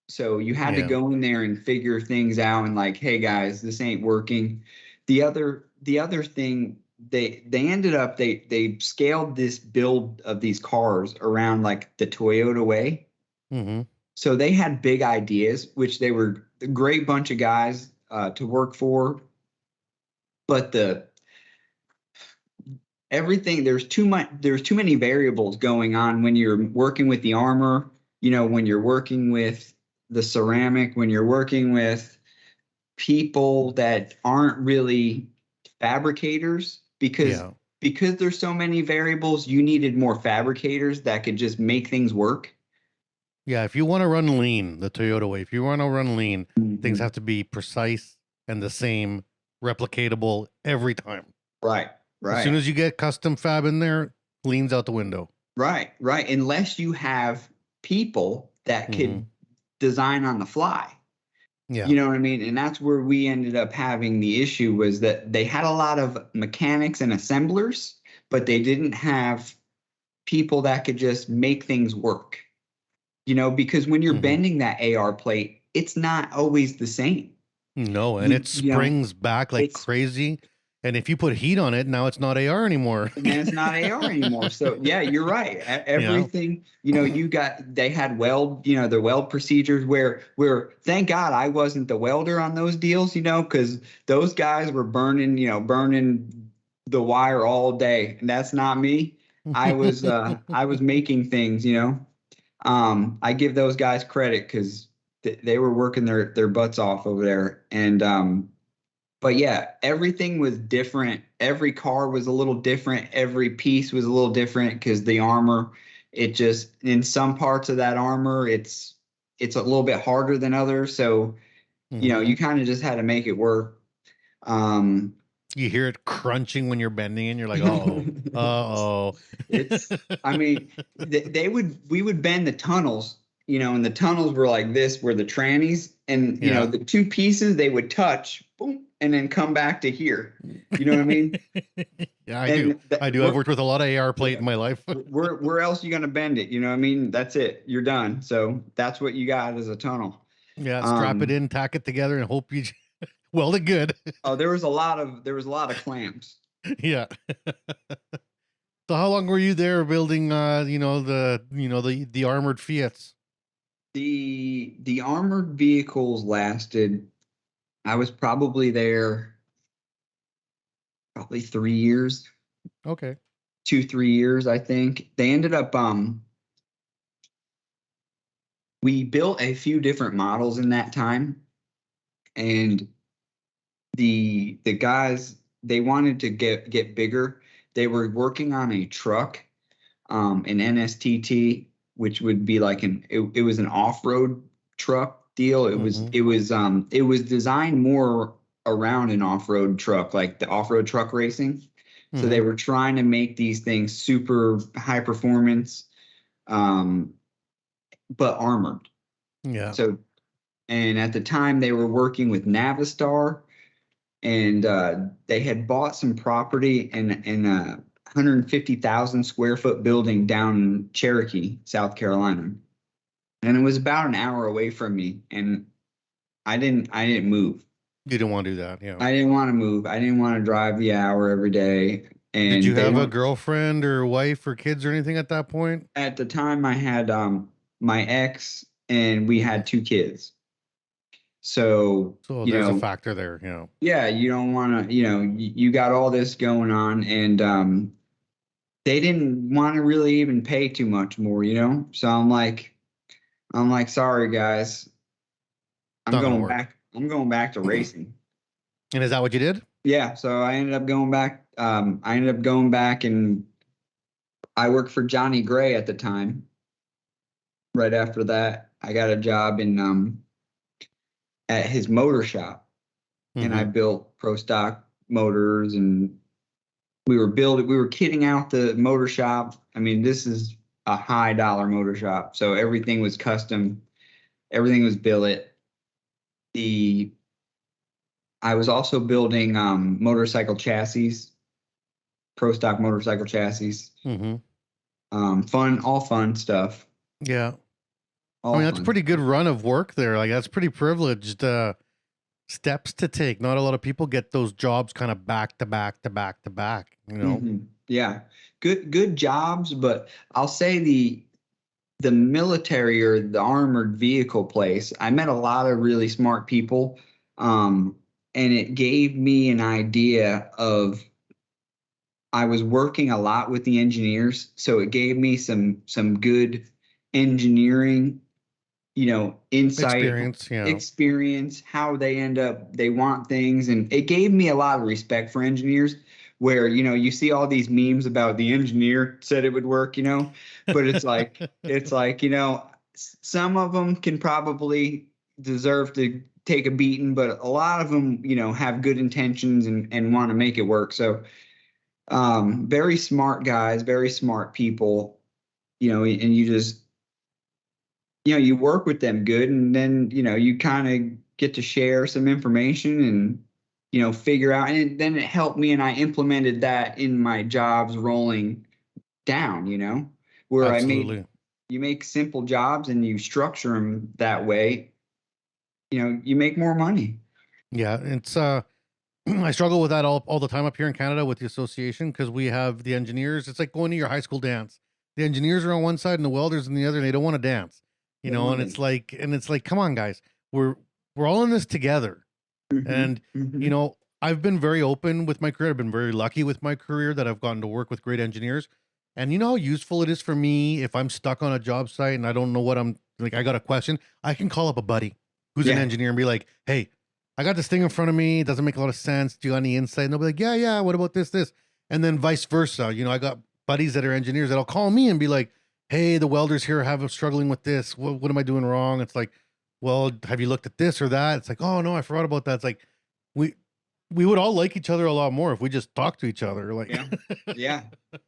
S4: So you had to
S3: Yeah.
S4: go in there and figure things out and like, hey guys, this ain't working. The other thing, they ended up they scaled this build of these cars around like the Toyota way.
S3: Mm-hmm.
S4: So they had big ideas, which they were a great bunch of guys to work for. But there's too many variables going on when you're working with the armor, when you're working with the ceramic, when you're working with people that aren't really fabricators, because
S3: Yeah.
S4: there's so many variables, you needed more fabricators that could just make things work.
S3: Yeah. If you want to run lean, the Toyota way, if you want to run lean, things
S4: Mhm.
S3: have to be precise and the same, replicatable every time.
S4: Right,
S3: As soon
S4: right,
S3: as you get custom fab in there, lean's out the window.
S4: right. Unless you have people that
S3: Mm-hmm.
S4: could design on the fly.
S3: Yeah.
S4: You know what I mean? And that's where we ended up having the issue, was that they had a lot of mechanics and assemblers, but they didn't have people that could just make things work. Because when you're
S3: Mm-hmm.
S4: bending that AR plate, it's not always the same.
S3: No, and it springs back like
S4: It's
S3: crazy. And if you put heat on it, now it's not AR anymore.
S4: and then it's not AR anymore. So yeah, you're right.
S3: Yeah.
S4: Everything, they had weld, the weld procedures where thank God I wasn't the welder on those deals, because those guys were burning the wire all day. And that's not me. I was making things, I give those guys credit because they were working their butts off over there. And but yeah, everything was different. Every car was a little different. Every piece was a little different because the armor, it just, in some parts of that armor, it's a little bit harder than others. So,
S3: Mhm.
S4: you kind of just had to make it work.
S3: You hear it crunching when you're bending and you're like, uh-oh. Uh-oh.
S4: I mean, we would bend the tunnels, and the tunnels were like this, were the trannies, and
S3: Yeah.
S4: the two pieces they would touch, boom, and then come back to here. You know what I mean?
S3: Yeah, I do. I do. I've worked with a lot of AR plate in my life.
S4: Where else are you gonna bend it? You know what I mean? That's it. You're done. So that's what you got as a tunnel.
S3: Yeah, strap it in, tack it together, and hope you weld it good.
S4: Oh, there was a lot of clamps.
S3: Yeah. So how long were you there building the armored Fiats?
S4: The armored vehicles lasted, I was probably there probably 3 years,
S3: Okay.
S4: 2-3 years, I think. They ended up we built a few different models in that time, and the guys, they wanted to get bigger. They were working on a truck, an NSTT, which would be like it was an off-road truck, deal. It
S3: Mhm.
S4: was designed more around an off-road truck, like the off-road truck racing. So they
S3: Mhm.
S4: were trying to make these things super high performance, um, but armored.
S3: Yeah.
S4: So, and at the time they were working with Navistar, and they had bought some property in a 150,000 square foot building down in Cherokee, South Carolina. And it was about an hour away from me. And I didn't move.
S3: You didn't want to do that. Yeah.
S4: I didn't want to move. I didn't want to drive the hour every day.
S3: Did
S4: And
S3: you
S4: they
S3: have a
S4: weren't,
S3: girlfriend or wife or kids or anything at that point?
S4: at the time I had my ex, and we
S3: Mhm.
S4: had 2 kids. So,
S3: So there's a factor there. Yeah.
S4: yeah, you don't want to, you got all this going on, and they didn't want to really even pay too much more. So I'm like, sorry guys,
S3: It's not gonna work.
S4: I'm going back to racing.
S3: And is that what you did?
S4: Yeah, so I ended up going back. I ended up going back, and I worked for Johnny Gray at the time. Right after that, I got a job in at his motor shop, and I
S3: Mhm.
S4: built pro stock motors, and we were kitting out the motor shop. I mean, this is a high dollar motor shop, so everything was custom, everything was billet. The I was also building motorcycle chassis, pro stock motorcycle chassis.
S3: Mhm.
S4: All fun stuff.
S3: Yeah. I
S4: All
S3: mean, that's a
S4: fun
S3: pretty good
S4: stuff.
S3: run of work there. Like that's pretty privileged steps to take. Not a lot of people get those jobs kind of back to back to back to back, you know?
S4: Yeah, good jobs, but I'll say the military or the armored vehicle place, I met a lot of really smart people, um, and it gave me an idea of. I was working a lot with the engineers, so it gave me some good engineering, insight,
S3: Experience, yeah.
S4: experience, how they want things. And it gave me a lot of respect for engineers, where, you see all these memes about the engineer said it would work, but it's like, some of them can probably deserve to take a beating, but a lot of them, have good intentions and want to make it work. So, very smart guys, very smart people, and you just, you work with them good, and then, you kind of get to share some information and, figure out, and then it helped me, and I implemented that in my jobs rolling down, where
S3: Absolutely.
S4: you make simple jobs and you structure them that way, you make more money.
S3: Yeah, it's I struggle with that all the time up here in Canada with the association because we have the engineers. It's like going to your high school dance. The engineers are on one side and the welders on the other, and they don't want to dance. You
S4: They
S3: know,
S4: want
S3: and
S4: to.
S3: it's like, come on, guys, we're all in this together.
S4: Hmm.
S3: And you
S4: Hmm.
S3: know, I've been very open with my career. I've been very lucky with my career that I've gotten to work with great engineers. And you know how useful it is for me if I'm stuck on a job site and I don't know what I'm like, I got a question, I can call up a buddy who's an
S4: Yeah.
S3: engineer and be like, hey, I got this thing in front of me. It doesn't make a lot of sense. Do you got any insight? And they'll be like, yeah, yeah. What about this? And then vice versa. You know, I got buddies that are engineers that'll call me and be like, hey, the welders here have struggling with this. What am I doing wrong? It's like, well, have you looked at this or that? It's like, oh no, I forgot about that. It's like, we we would all like each other a lot more if we just talked to each other. Like,
S4: Yeah. Yeah.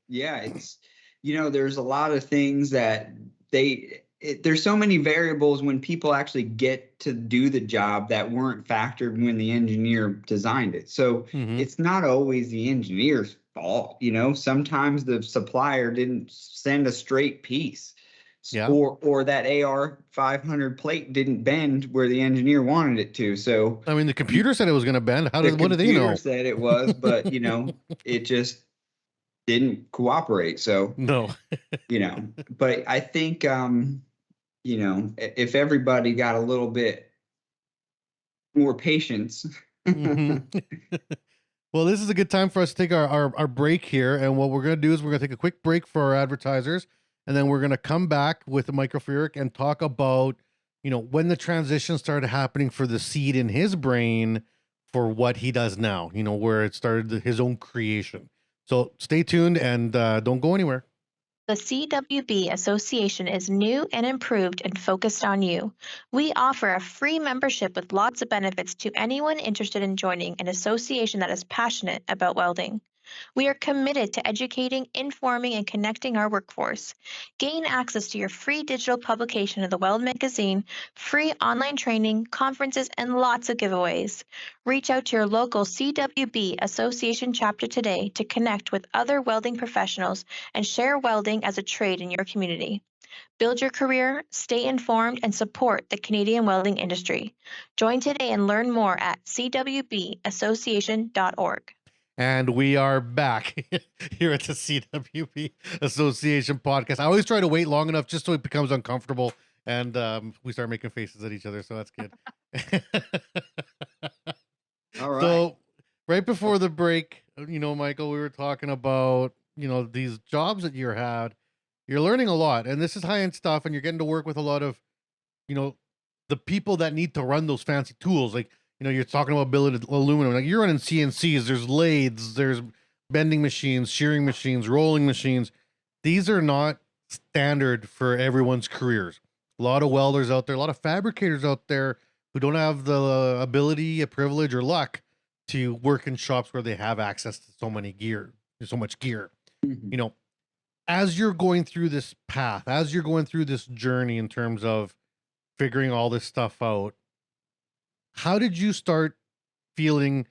S4: Yeah. There's a lot of things that there's so many variables when people actually get to do the job that weren't factored when the engineer designed it. So
S3: hmm
S4: it's not always the engineer's fault. Sometimes the supplier didn't send a straight piece,
S3: yeah.
S4: or that AR 500 plate didn't bend where the engineer wanted it to. So
S3: I mean, the computer said it was going to bend.
S4: the
S3: What do they
S4: computer
S3: know?
S4: said it was, but it just didn't cooperate. So,
S3: No.
S4: but I think, if everybody got a little bit more patience.
S3: hmm Well, this is a good time for us to take our break here. And what we're going to do is we're going to take a quick break for our advertisers. And then we're going to come back with Michael Furick and talk about, when the transition started happening for the seed in his brain for what he does now, where it started his own creation. So stay tuned and don't go anywhere.
S5: The CWB Association is new and improved and focused on you. We offer a free membership with lots of benefits to anyone interested in joining an association that is passionate about welding. We are committed to educating, informing, and connecting our workforce. Gain access to your free digital publication of the Weld magazine, free online training, conferences, and lots of giveaways. Reach out to your local CWB Association chapter today to connect with other welding professionals and share welding as a trade in your community. Build your career, stay informed, and support the Canadian welding industry. Join today and learn more at cwbassociation.org.
S3: And we are back here at the CWB Association podcast. I always try to wait long enough just so it becomes uncomfortable and we start making faces at each other. So that's good.
S4: All right.
S3: So right before the break, Michael, we were talking about, these jobs that you had. You're learning a lot, and this is high-end stuff, and you're getting to work with a lot of, the people that need to run those fancy tools. Like, you're talking about billet aluminum. Like, you're running CNCs. There's lathes. There's bending machines, shearing machines, rolling machines. These are not standard for everyone's careers. A lot of welders out there, a lot of fabricators out there who don't have the ability, a privilege, or luck to work in shops where they have access to so much gear.
S4: Mhm.
S3: As you're going through this path, as you're going through this journey in terms of figuring all this stuff out, how did you start feeling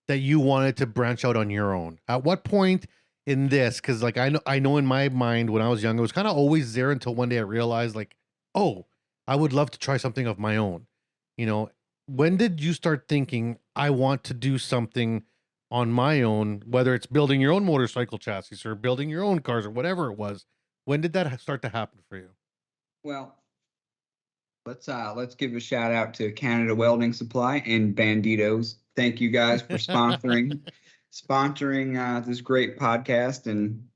S3: that you wanted to branch out on your own? At what point in this? Because like I know in my mind when I was young, it was kind of always there until one day I realized like, oh, I would love to try something of my own. When did you start thinking I want to do something on my own, whether it's building your own motorcycle chassis or building your own cars or whatever it was? When did that start to happen for you?
S4: Well, let's give a shout out to Canada Welding Supply and Banditos. Thank you guys for sponsoring this great podcast and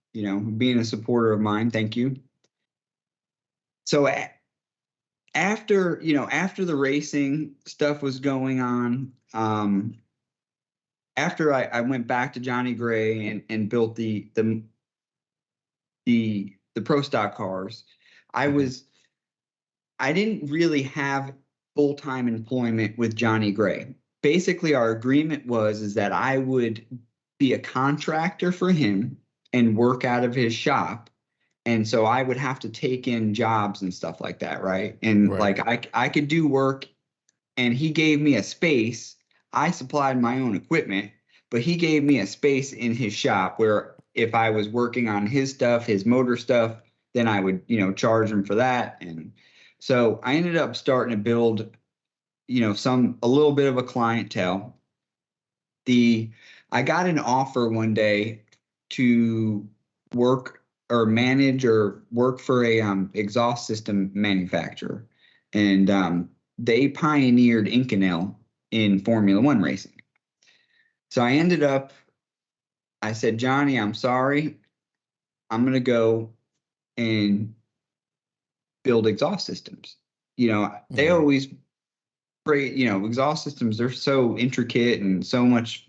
S4: being a supporter of mine. Thank you. So after the racing stuff was going on, after I went back to Johnny Gray and built the pro stock cars, I didn't really have full-time employment with Johnny Gray. Basically, our agreement is that I would be a contractor for him and work out of his shop. And so I would have to take in jobs and stuff like that, right? And
S3: Right.
S4: like I could do work, and he gave me a space. I supplied my own equipment, but he gave me a space in his shop where if I was working on his stuff, his motor stuff, then I would, charge him for that. And so I ended up starting to build, a little bit of a clientele. I got an offer one day to work or manage or work for a exhaust system manufacturer, and they pioneered Inconel in Formula One racing. So I said, Johnny, I'm sorry, I'm going to go and build exhaust systems. They always exhaust systems, they're so intricate and so much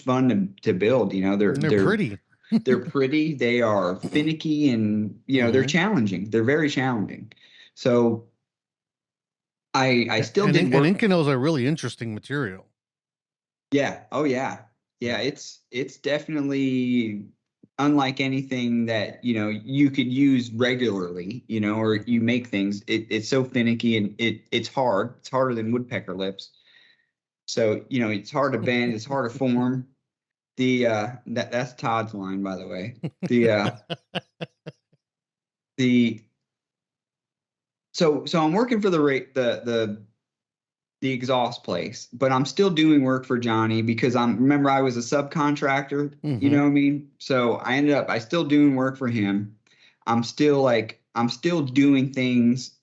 S4: fun to build.
S3: They're pretty.
S4: They're pretty, they are finicky, and they're challenging. They're very challenging. So I still did work.
S3: And Inconel's a really interesting material.
S4: Yeah. Oh yeah. Yeah. It's definitely unlike anything that, you could use regularly, or you make things. It's so finicky, and it's hard. It's harder than woodpecker lips. So, it's hard to bend. It's hard to form. That's Todd's line, by the way. So I'm working for the exhaust place, but I'm still doing work for Johnny because remember I was a subcontractor, you know what I mean? So I still doing work for him. I'm still doing things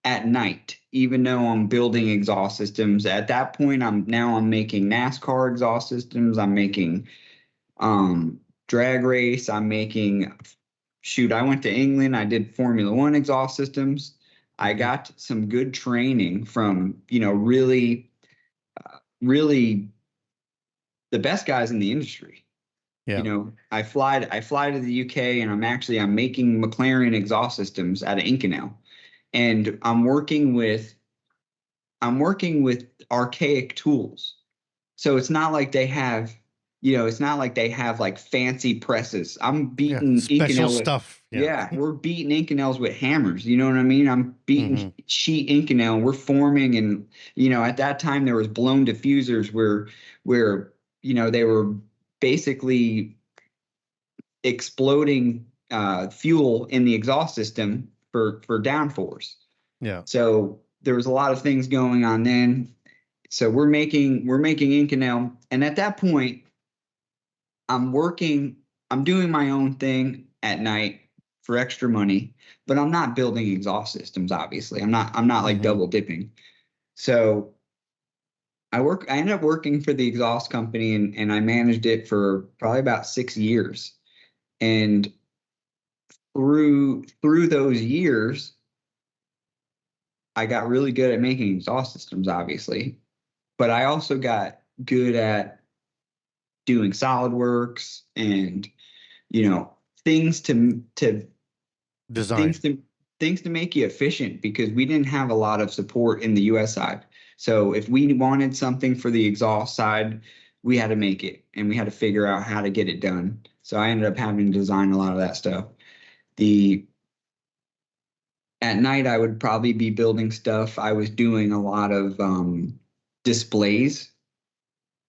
S4: at night, even though I'm building exhaust systems. At that point, I'm making NASCAR exhaust systems. I'm making drag race. I'm making, I went to England. I did Formula One exhaust systems. I got some good training from, really the best guys in the industry.
S3: Yeah.
S4: I fly to the UK, and I'm making McLaren exhaust systems out of Inconel, and I'm working with archaic tools. So it's not like they have, like fancy presses. I'm
S3: Yeah.
S4: beating
S3: Special
S4: Inconel with,
S3: stuff. Yeah.
S4: we're beating Inconels with hammers. You know what I mean? I'm beating sheet Inconel. We're forming, and at that time there was blown diffusers where they were basically exploding fuel in the exhaust system for downforce.
S3: Yeah.
S4: So there was a lot of things going on then. So we're making Inconel, and at that point, I'm doing my own thing at night for extra money, but I'm not building exhaust systems. Obviously, I'm not like double dipping. So I ended up working for the exhaust company, and I managed it for probably about 6 years. And through those years, I got really good at making exhaust systems, obviously, but I also got good at doing SolidWorks and things to
S3: Design.
S4: things to make you efficient, because we didn't have a lot of support in the US side. So if we wanted something for the exhaust side, we had to make it, and we had to figure out how to get it done. So I ended up having to design a lot of that stuff. At night, I would probably be building stuff. I was doing a lot of displays.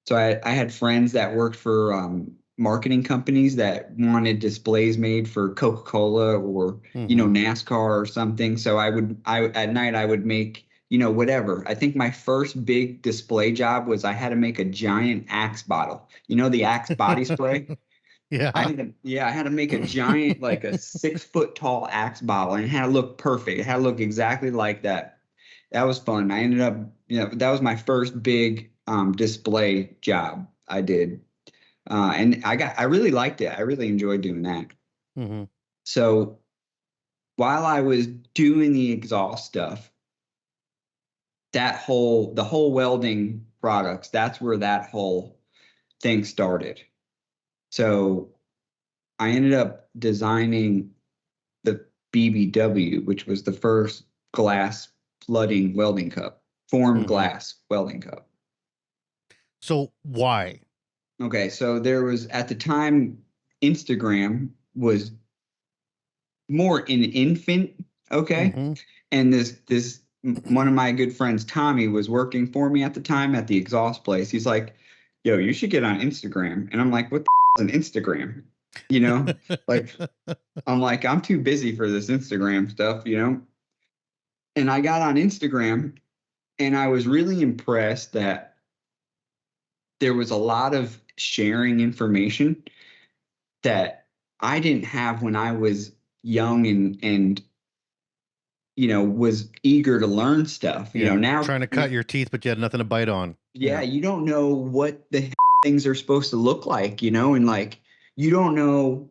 S4: So I had friends that worked for marketing companies that wanted displays made for Coca-Cola or NASCAR or something. So at night I would make whatever. I think my first big display job was I had to make a giant Axe bottle. The Axe body spray.
S3: Yeah.
S4: I had to make a giant, like a 6 foot tall Axe bottle, and it had to look perfect. It had to look exactly like that. That was fun. I ended up, that was my first big display job I did. And I really liked it. I really enjoyed doing that. So while I was doing the exhaust stuff, the whole welding products, that's where that whole thing started. So I ended up designing the BBW, which was the first glass flooding welding cup, formed glass welding cup.
S3: So why?
S4: Okay, so there was, at the time, Instagram was more an infant, okay? And this one of my good friends, Tommy, was working for me at the time at the exhaust place. He's like, "Yo, you should get on Instagram." And I'm like, "What the is an Instagram?" Like, I'm like, "I'm too busy for this Instagram stuff," And I got on Instagram, and I was really impressed that there was a lot of sharing information that I didn't have when I was young and was eager to learn stuff. Now
S3: trying to cut your teeth, but you had nothing to bite on.
S4: Yeah, you don't know what the things are supposed to look like, and like you don't know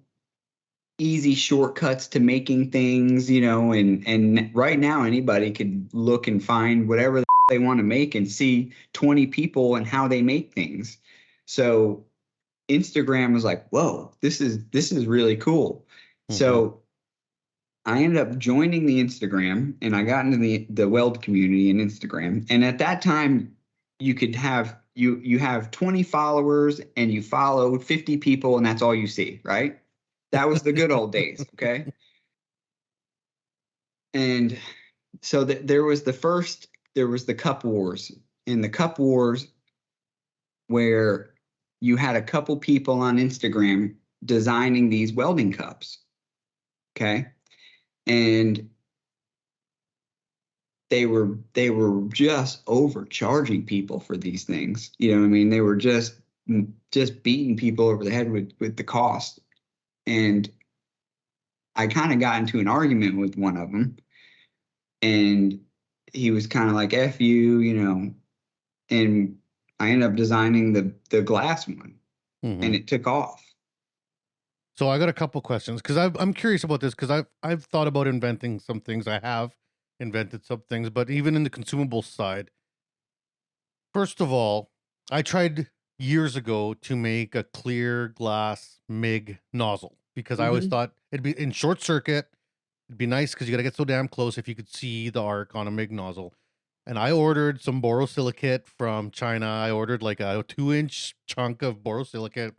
S4: easy shortcuts to making things, and right now anybody could look and find whatever they want to make and see 20 people and how they make things. So Instagram was like, whoa, this is really cool. So I ended up joining the Instagram, and I got into the Weld community in Instagram. And at that time, you could have you have 20 followers, and you follow 50 people, and that's all you see, right? That was the good old days, okay? And so there was the Cup Wars. In the Cup Wars, where you had a couple people on Instagram designing these welding cups, okay? And they were just overcharging people for these things. You know what I mean? They were just beating people over the head with the cost. And I kind of got into an argument with one of them, and he was kind of like, F you, and I ended up designing the glass one, and it took off.
S3: So I got a couple questions, because I'm curious about this, because I've thought about inventing some things. I have invented some things, but even in the consumable side, first of all, I tried years ago to make a clear glass MIG nozzle because I always thought it'd be in short circuit. It'd be nice because you got to get so damn close if you could see the arc on a MIG nozzle. And I ordered some borosilicate from China. I ordered like a 2-inch chunk of borosilicate.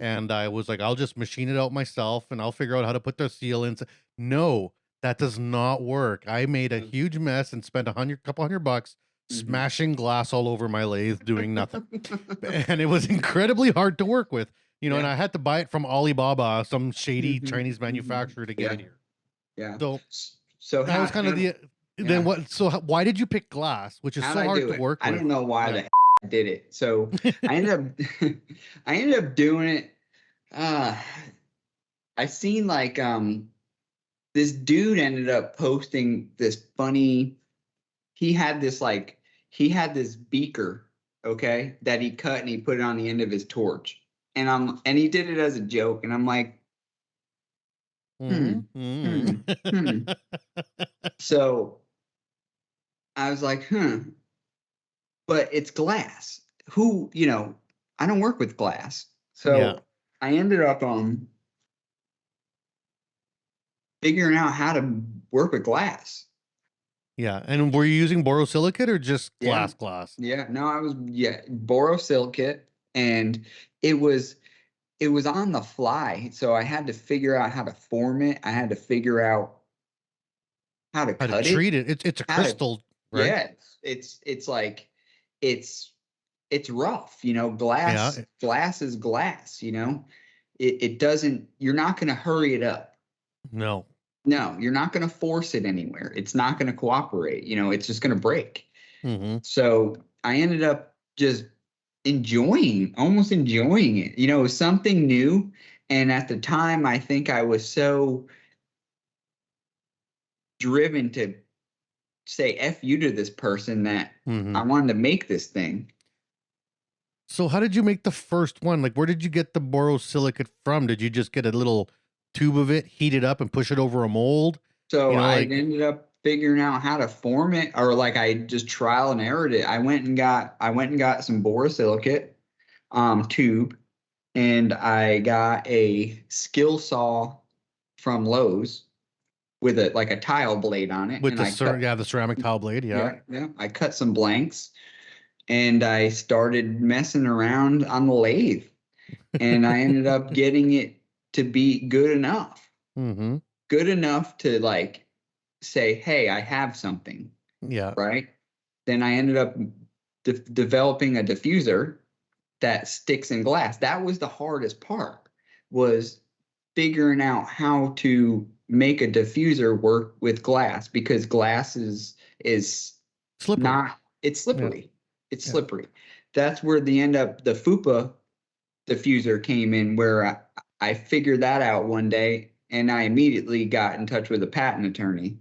S3: And I was like, I'll just machine it out myself and I'll figure out how to put the seal in. No, that does not work. I made a huge mess and spent couple $100 smashing glass all over my lathe doing nothing. And it was incredibly hard to work with, you know, and I had to buy it from Alibaba, some shady Chinese manufacturer to get it here.
S4: Yeah.
S3: So that was kind of the, then what, so why did you pick glass, which is so hard to work with?
S4: I don't know why the I did it. So I ended up doing it. I seen like, this dude ended up posting this funny, he had this beaker, okay, that he cut and he put it on the end of his torch. And he did it as a joke. And I'm like, So I was like, but it's glass. Who, you know, I don't work with glass. So I ended up figuring out how to work with glass.
S3: Yeah. And were you using borosilicate or just glass?
S4: Yeah. No, I was borosilicate, and it was on the fly. So I had to figure out how to form it. I had to figure out how to cut it.
S3: Treat it. It's a crystal, right?
S4: Yeah. It's like it's rough, you know. Glass is glass, you know. It doesn't, you're not going to hurry it up. No, you're not going to force it anywhere. It's not going to cooperate. You know, it's just going to break. So I ended up just almost enjoying it. You know, it was something new. And at the time, I think I was so driven to say F you to this person that I wanted to make this thing.
S3: So how did you make the first one? Like, where did you get the borosilicate from? Did you just get a little tube of it, heat it up, and push it over a mold?
S4: So I ended up figuring out how to form it, or like I just trial and errored it. I went and got some borosilicate tube, and I got a skill saw from Lowe's with a tile blade on it.
S3: With the ceramic tile blade. Yeah.
S4: I cut some blanks, and I started messing around on the lathe, and I ended up getting it to be good enough. Good enough to like say, hey, I have something. Yeah. Right. Then I ended up developing a diffuser that sticks in glass. That was the hardest part, was figuring out how to make a diffuser work with glass, because glass is slippery. It's slippery. Yeah. It's slippery. That's where the FUPA diffuser came in, where I figured that out one day, and I immediately got in touch with a patent attorney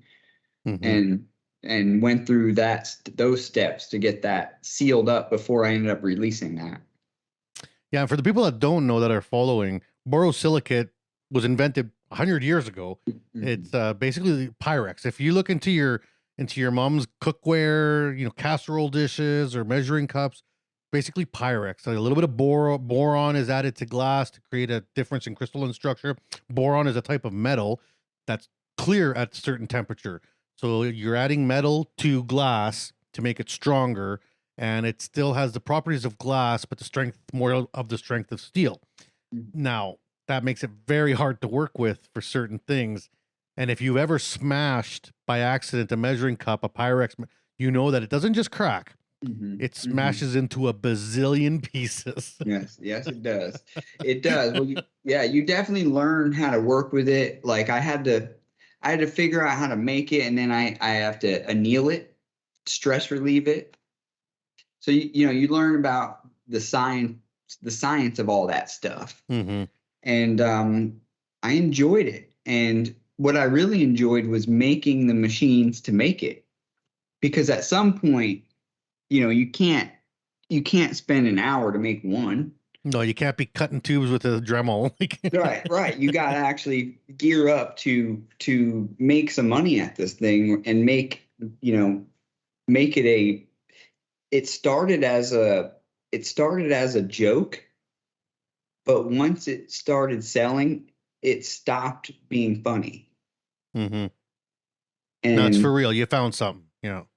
S4: and went through those steps to get that sealed up before I ended up releasing that.
S3: Yeah, and for the people that don't know, that are following, borosilicate was invented 100 years ago. It's basically Pyrex. If you look into your mom's cookware, you know, casserole dishes or measuring cups, basically Pyrex. So a little bit of boron is added to glass to create a difference in crystalline structure. Boron is a type of metal that's clear at a certain temperature. So you're adding metal to glass to make it stronger, and it still has the properties of glass, but more of the strength of steel. Now, that makes it very hard to work with for certain things. And if you've ever smashed by accident a measuring cup, a Pyrex, you know that it doesn't just crack. It smashes into a bazillion pieces. Yes, it does.
S4: It does. Well, you definitely learn how to work with it. Like I had to figure out how to make it, and then I have to anneal it, stress relieve it. So you learn about the science of all that stuff. And I enjoyed it. And what I really enjoyed was making the machines to make it, because at some point, you know, you can't spend an hour to make one.
S3: No, you can't be cutting tubes with a Dremel.
S4: Right. You got to actually gear up to make some money at this thing and make it it started as a it started as a joke, but once it started selling, it stopped being funny.
S3: Mm-hmm.
S4: And
S3: No, it's for real. You found something, you know.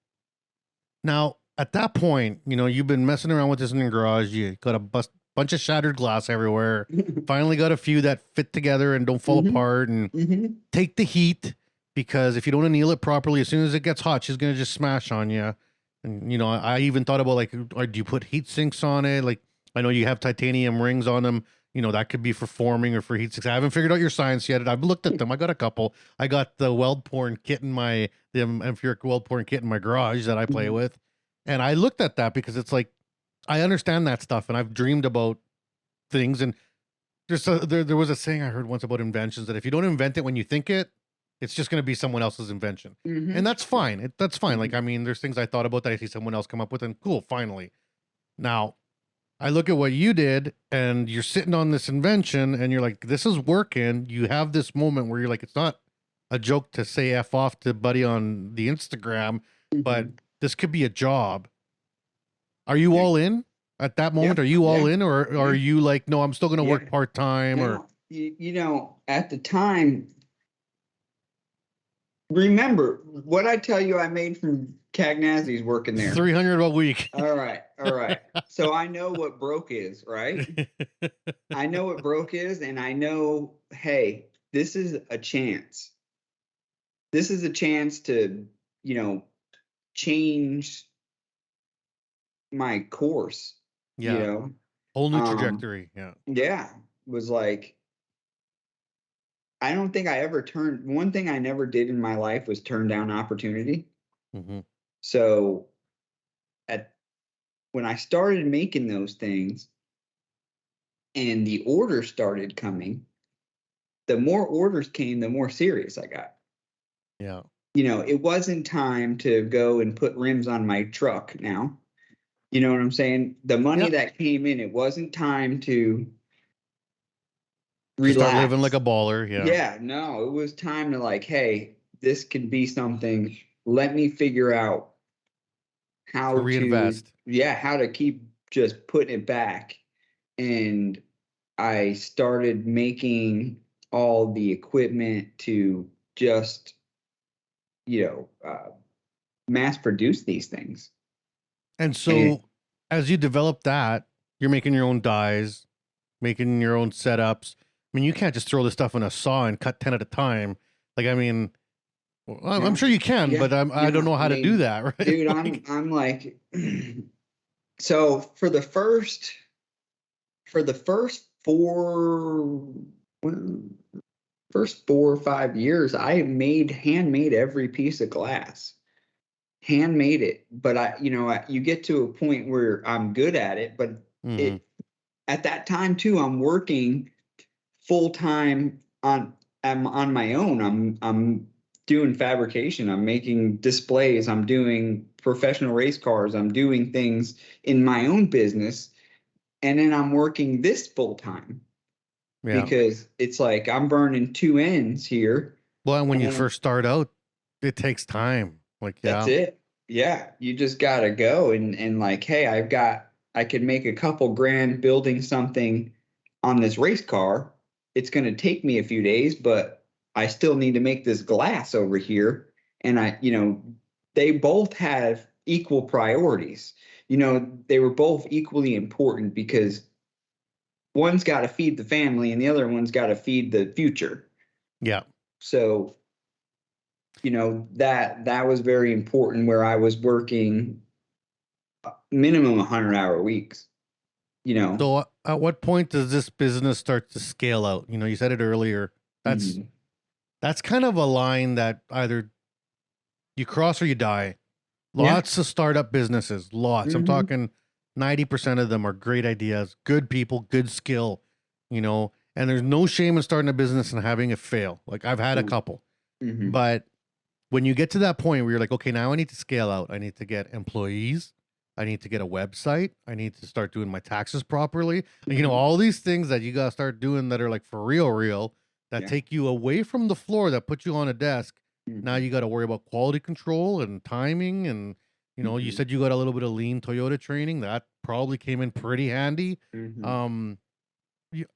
S3: Now, at that point, you know, you've been messing around with this in your garage. You got a bunch of shattered glass everywhere. Finally got a few that fit together and don't fall
S4: Mhm.
S3: apart and
S4: Mhm.
S3: take the heat, because if you don't anneal it properly, as soon as it gets hot, she's going to just smash on you. And, you know, I even thought about like, or do you put heat sinks on it? Like, I know you have titanium rings on them. You know, that could be for forming or for heat sinks. I haven't figured out your science yet. I've looked at them. I got a couple. I got the weld porn kit in the Furick weld porn kit in my garage that I play
S4: Mhm.
S3: with. And I looked at that because it's like, I understand that stuff and I've dreamed about things. And there was a saying I heard once about inventions that if you don't invent it when you think it, it's just going to be someone else's invention.
S4: Mhm.
S3: And that's fine. That's fine. Like,
S4: Mhm.
S3: I mean, there's things I thought about that I see someone else come up with, and cool, finally. Now, I look at what you did, and you're sitting on this invention, and you're like, this is working. You have this moment where you're like, it's not a joke to say F off to buddy on the Instagram, but
S4: Mhm.
S3: this could be a job. Are you
S4: Yeah.
S3: all in at that
S4: Yeah.
S3: moment? Are you all
S4: Yeah.
S3: in, or are
S4: Yeah.
S3: you like, no, I'm still going to
S4: Yeah.
S3: work part time? Or
S4: Now, you know, at the time, remember what I tell you I made from Cagnazzi's working there.
S3: 300 a week?
S4: All right. All right. So I know what broke is, right? I know what broke is, and I know, hey, this is a chance. This is a chance to, you know, change my course, you
S3: Yeah,
S4: know.
S3: whole new
S4: Um,
S3: trajectory. Yeah.
S4: yeah, was like, I don't think I ever turned, one thing I never did in my life was turn down opportunity.
S3: Mm-hmm.
S4: So at when I started making those things and the orders started coming, the more orders came, the more serious I got.
S3: Yeah.
S4: You know, it wasn't time to go and put rims on my truck now. You know what I'm saying? The money
S3: Yep.
S4: that came in, it wasn't time to
S3: To start living like
S4: relax.
S3: a baller. Yeah.
S4: Yeah, no, it was time to like, hey, this could be something. Let me figure out
S3: To
S4: how to,
S3: reinvest.
S4: yeah, how to keep just putting it back. And I started making all the equipment to just, you know, mass produce these things.
S3: And
S4: And
S3: so as you develop that, you're making your own dies, making your own setups. I mean, you can't just throw this stuff in a saw and cut 10 at a time. Like, I mean, well, I'm
S4: yeah,
S3: sure you can,
S4: yeah,
S3: but I don't
S4: yeah.
S3: know
S4: I
S3: how to do
S4: mean,
S3: that, right?
S4: dude,
S3: Like,
S4: I'm like, so for the first 4 or 5 years, I handmade every piece of glass, handmade it. But you get to a point where I'm good at it, but
S3: mm-hmm.
S4: it at that time too, I'm working full time I'm on my own. I'm doing fabrication. I'm making displays. I'm doing professional race cars. I'm doing things in my own business, and then I'm working this full time
S3: Yeah.
S4: because it's like I'm burning two ends here.
S3: Well, and when you
S4: And
S3: first start out, it takes time. Like,
S4: that's
S3: yeah.
S4: it. Yeah, you just gotta go and like, hey, I could make a couple grand building something on this race car. It's gonna take me a few days, but I still need to make this glass over here. And they both have equal priorities. You know, they were both equally important because one's got to feed the family and the other one's got to feed the future.
S3: Yeah.
S4: So that was very important, where I was working minimum 100-hour weeks.
S3: So at what point does this business start to scale out? You know, you said it earlier.
S4: Mhm.
S3: That's kind of a line that either you cross or you die.
S4: Yeah.
S3: Lots of startup businesses, lots. I'm
S4: Mhm.
S3: talking 90% of them are great ideas, good people, good skill, you know, and there's no shame in starting a business and having it fail. Like, I've had a couple,
S4: Mhm.
S3: but when you get to that point where you're like, okay, now I need to scale out. I need to get employees. I need to get a website. I need to start doing my taxes properly. You know,
S4: Mhm.
S3: all these things that you got to start doing that are like for real, that
S4: Yeah.
S3: take you away from the floor, that put you on a desk. Now
S4: Mhm.
S3: you got to worry about quality control and timing and You know, you
S4: Mhm.
S3: said you got a little bit of lean Toyota training. That probably came in pretty handy.
S4: Mhm.
S3: Um,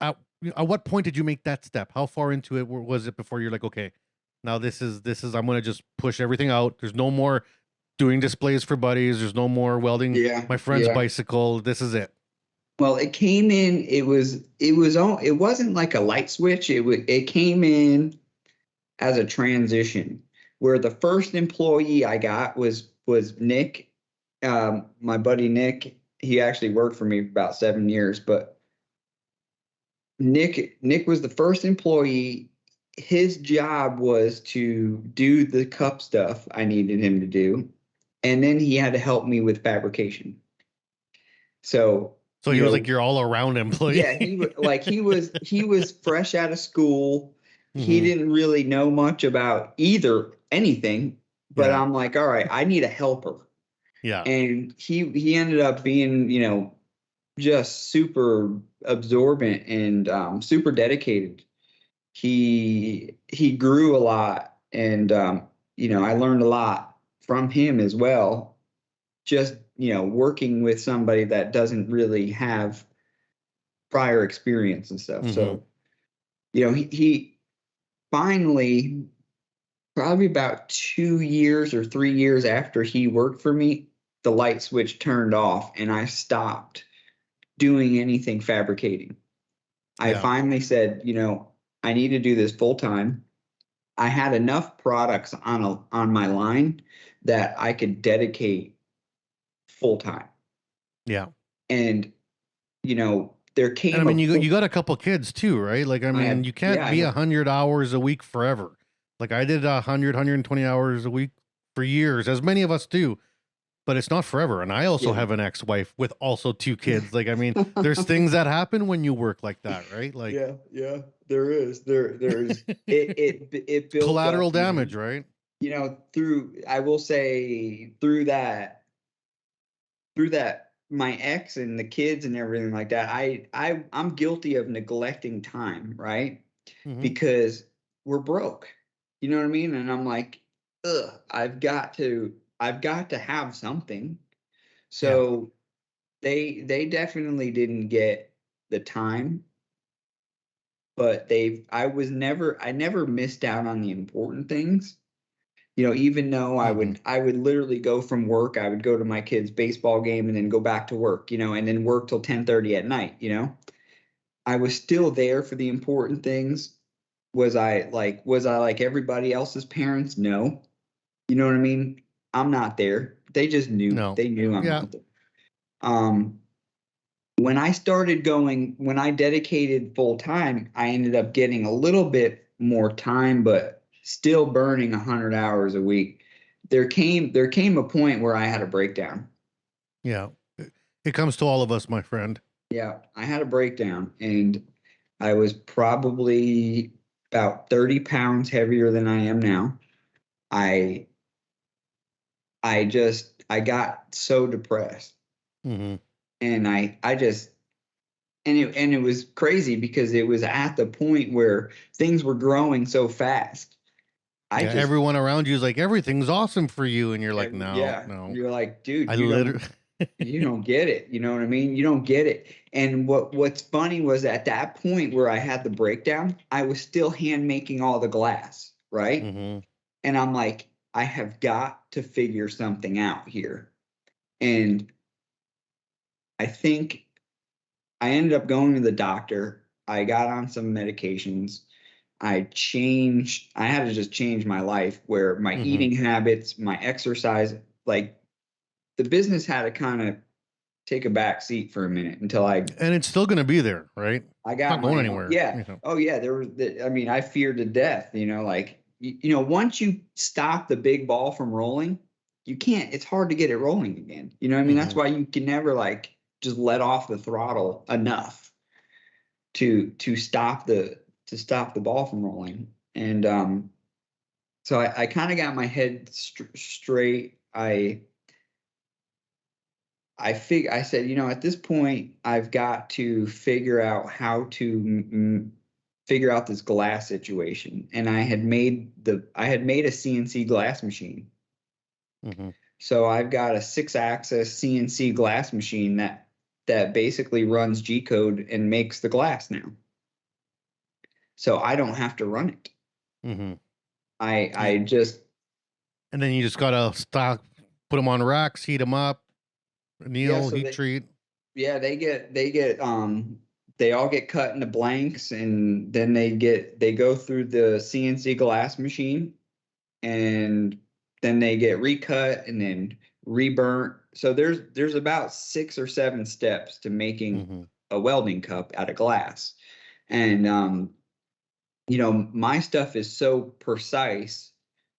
S3: at what point did you make that step? How far into it was it before you're like, okay, now this is I'm gonna just push everything out. There's no more doing displays for buddies. There's no more welding
S4: Yeah,
S3: my friend's
S4: yeah.
S3: bicycle. This is it.
S4: Well, it came in. It wasn't like a light switch. It came in as a transition, where the first employee I got was Nick, my buddy Nick. He actually worked for me for about 7 years, but Nick was the first employee. His job was to do the cup stuff I needed him to do, and then he had to help me with fabrication. So,
S3: So he was like your all around employee.
S4: yeah, he was fresh out of school. He
S3: Mhm.
S4: didn't really know much about anything, but
S3: Yeah.
S4: I'm like, all right, I need a helper.
S3: Yeah.
S4: And he ended up being, just super absorbent and super dedicated. He grew a lot, and I learned a lot from him as well. Just, working with somebody that doesn't really have prior experience and stuff.
S3: Mhm.
S4: So, he finally, probably about 2 years or 3 years after he worked for me, the light switch turned off and I stopped doing anything fabricating. I
S3: Yeah.
S4: finally said, I need to do this full time. I had enough products on my line that I could dedicate full time.
S3: Yeah.
S4: And, there
S3: And I
S4: came
S3: mean,
S4: a
S3: you
S4: point.
S3: got a couple kids too, right? Like, I mean, you can't
S4: I
S3: be
S4: have
S3: 100 hours a week forever. Like I did 120 hours a week for years, as many of us do, but it's not forever. And I also
S4: Yeah.
S3: have an ex-wife with also 2 kids. Like, I mean, there's things that happen when you work like that, right? Like
S4: Yeah, there is. There's it builds
S3: collateral
S4: up,
S3: damage, right?
S4: through, I will say, through that my ex and the kids and everything like that, I'm guilty of neglecting time, right?
S3: Hmm.
S4: Because we're broke. You know what I mean? And I'm like, ugh, I've got to have something.
S3: Yeah.
S4: So they definitely didn't get the time, but I never missed out on the important things. Even though I
S3: Hmm.
S4: would I would literally go from work, I would go to my kid's baseball game and then go back to work, and then work till 10:30 at night. I was still there for the important things. Was I like everybody else's parents? No. You know what I mean? I'm not there. They just knew.
S3: No.
S4: They knew I'm
S3: Yeah.
S4: not there. Um, when I dedicated full time, I ended up getting a little bit more time, but still burning 100 hours a week. There came a point where I had a breakdown.
S3: Yeah. It comes to all of us, my friend.
S4: Yeah, I had a breakdown, and I was probably about 30 pounds heavier than I am now. I I got so depressed,
S3: Hmm.
S4: and I just and it was crazy because it was at the point where things were growing so fast. I
S3: Yeah.
S4: just
S3: Everyone around you is like, everything's awesome for you. And you're like, no,
S4: yeah,
S3: no.
S4: you're like, dude,
S3: I
S4: you don't
S3: literally,
S4: you don't get it. You know what I mean? You don't get it. And what's funny was at that point where I had the breakdown, I was still hand making all the glass, right?
S3: hmm
S4: And I'm like, I have got to figure something out here. And I think I ended up going to the doctor. I got on some medications. I had to just change my life, where my
S3: hmm
S4: eating habits, my exercise, like, the business had to kind of take a back seat for a minute until I
S3: and it's still going to be there, right?
S4: I
S3: It's
S4: got
S3: not going
S4: my
S3: anywhere.
S4: yeah.
S3: You know?
S4: Oh yeah, I mean, I feared to death, like, once you stop the big ball from rolling, it's hard to get it rolling again. You know what I mean? That's
S3: Hmm.
S4: why you can never, like, just let off the throttle enough to stop the ball from rolling. And so I kind of got my head straight. I said, at this point, I've got to figure out how to figure out this glass situation. And I had made a CNC glass machine.
S3: Hmm.
S4: So I've got a 6-axis CNC glass machine that basically runs G code and makes the glass now. So I don't have to run it.
S3: Mm-hmm.
S4: I just,
S3: And then you just gotta put them on racks, heat them up, anneal,
S4: so
S3: heat treat.
S4: yeah, they all get cut into blanks, and then they go through the CNC glass machine, and then they get recut and then reburnt. So there's about 6 or 7 steps to making a welding cup out of glass. And my stuff is so precise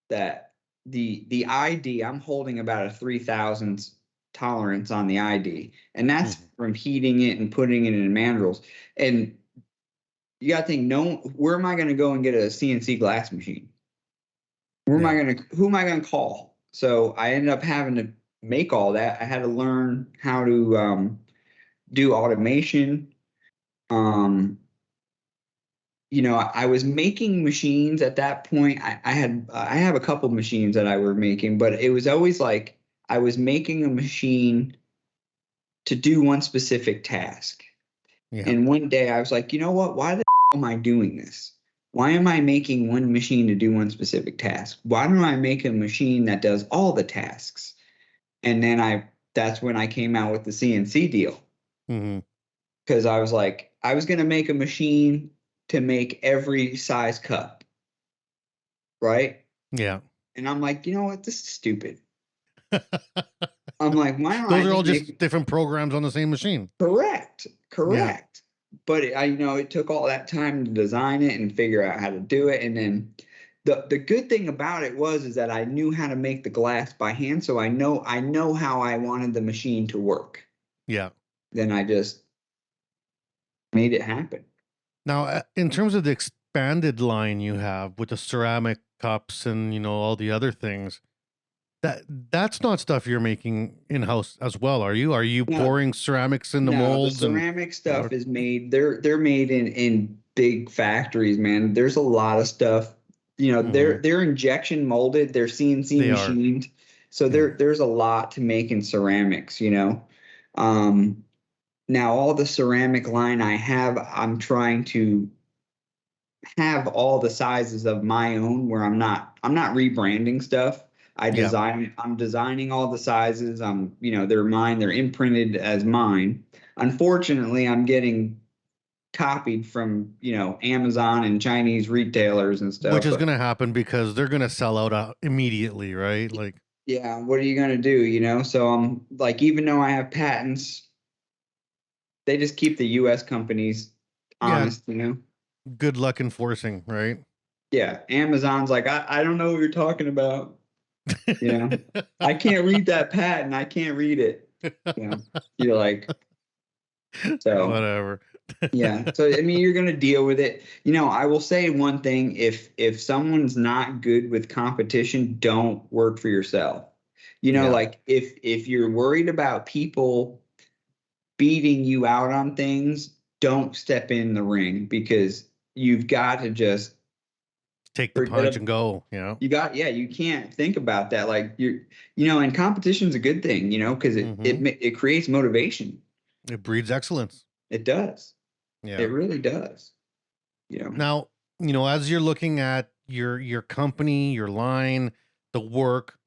S4: that the ID, I'm holding about a 3,000 tolerance on the ID, and that's from heating it and putting it in mandrels. And you got to think, where am I going to go and get a CNC glass machine? Who am I going to call? So I ended up having to make all that. I had to learn how to do automation. I was making machines at that point. I have a couple machines that I were making, but it was always like I was making a machine to do one specific task. Yeah. And one day I was like, you know what? Why the am I doing this? Why am I making one machine to do one specific task? Why don't I make a machine that does all the tasks? And then that's when I came out with the CNC deal. Because I was like, I was going to make a machine to make every size cup. Right?
S3: Yeah.
S4: And I'm like, you know what? This is stupid. I'm like, why don't
S3: those are all just different programs on the same machine?
S4: Correct. Yeah. But it took all that time to design it and figure out how to do it. And then the good thing about it is that I knew how to make the glass by hand, so I know how I wanted the machine to work.
S3: Yeah.
S4: Then I just made it happen.
S3: Now, in terms of the expanded line you have with the ceramic cups and all the other things, that's not stuff you're making in-house as well, are you? Are you pouring ceramics in the molds?
S4: The ceramic stuff is made. They're made in big factories, man. There's a lot of stuff. They're injection molded. They're CNC machined. So there's a lot to make in ceramics. Now all the ceramic line I have, I'm trying to have all the sizes of my own, where I'm not rebranding stuff. I'm designing all the sizes. They're mine. They're imprinted as mine. Unfortunately, I'm getting copied from, Amazon and Chinese retailers and stuff.
S3: Which is going to happen because they're going to sell out immediately, right? Like,
S4: yeah, what are you going to do, So I'm like, even though I have patents, they just keep the U.S. companies honest,
S3: Good luck enforcing, right?
S4: Yeah, Amazon's like, I don't know what you're talking about. I can't read that patent. I can't read it. You're like, so
S3: whatever.
S4: Yeah. So, you're going to deal with it. I will say one thing. If someone's not good with competition, don't work for yourself. Like if you're worried about people beating you out on things, don't step in the ring, because you've got to just
S3: take the punch and go.
S4: You can't think about that. Like and competition's a good thing, because it creates motivation.
S3: It breeds excellence.
S4: It does.
S3: Yeah,
S4: it really does.
S3: Now, as you're looking at your company, your line, the work,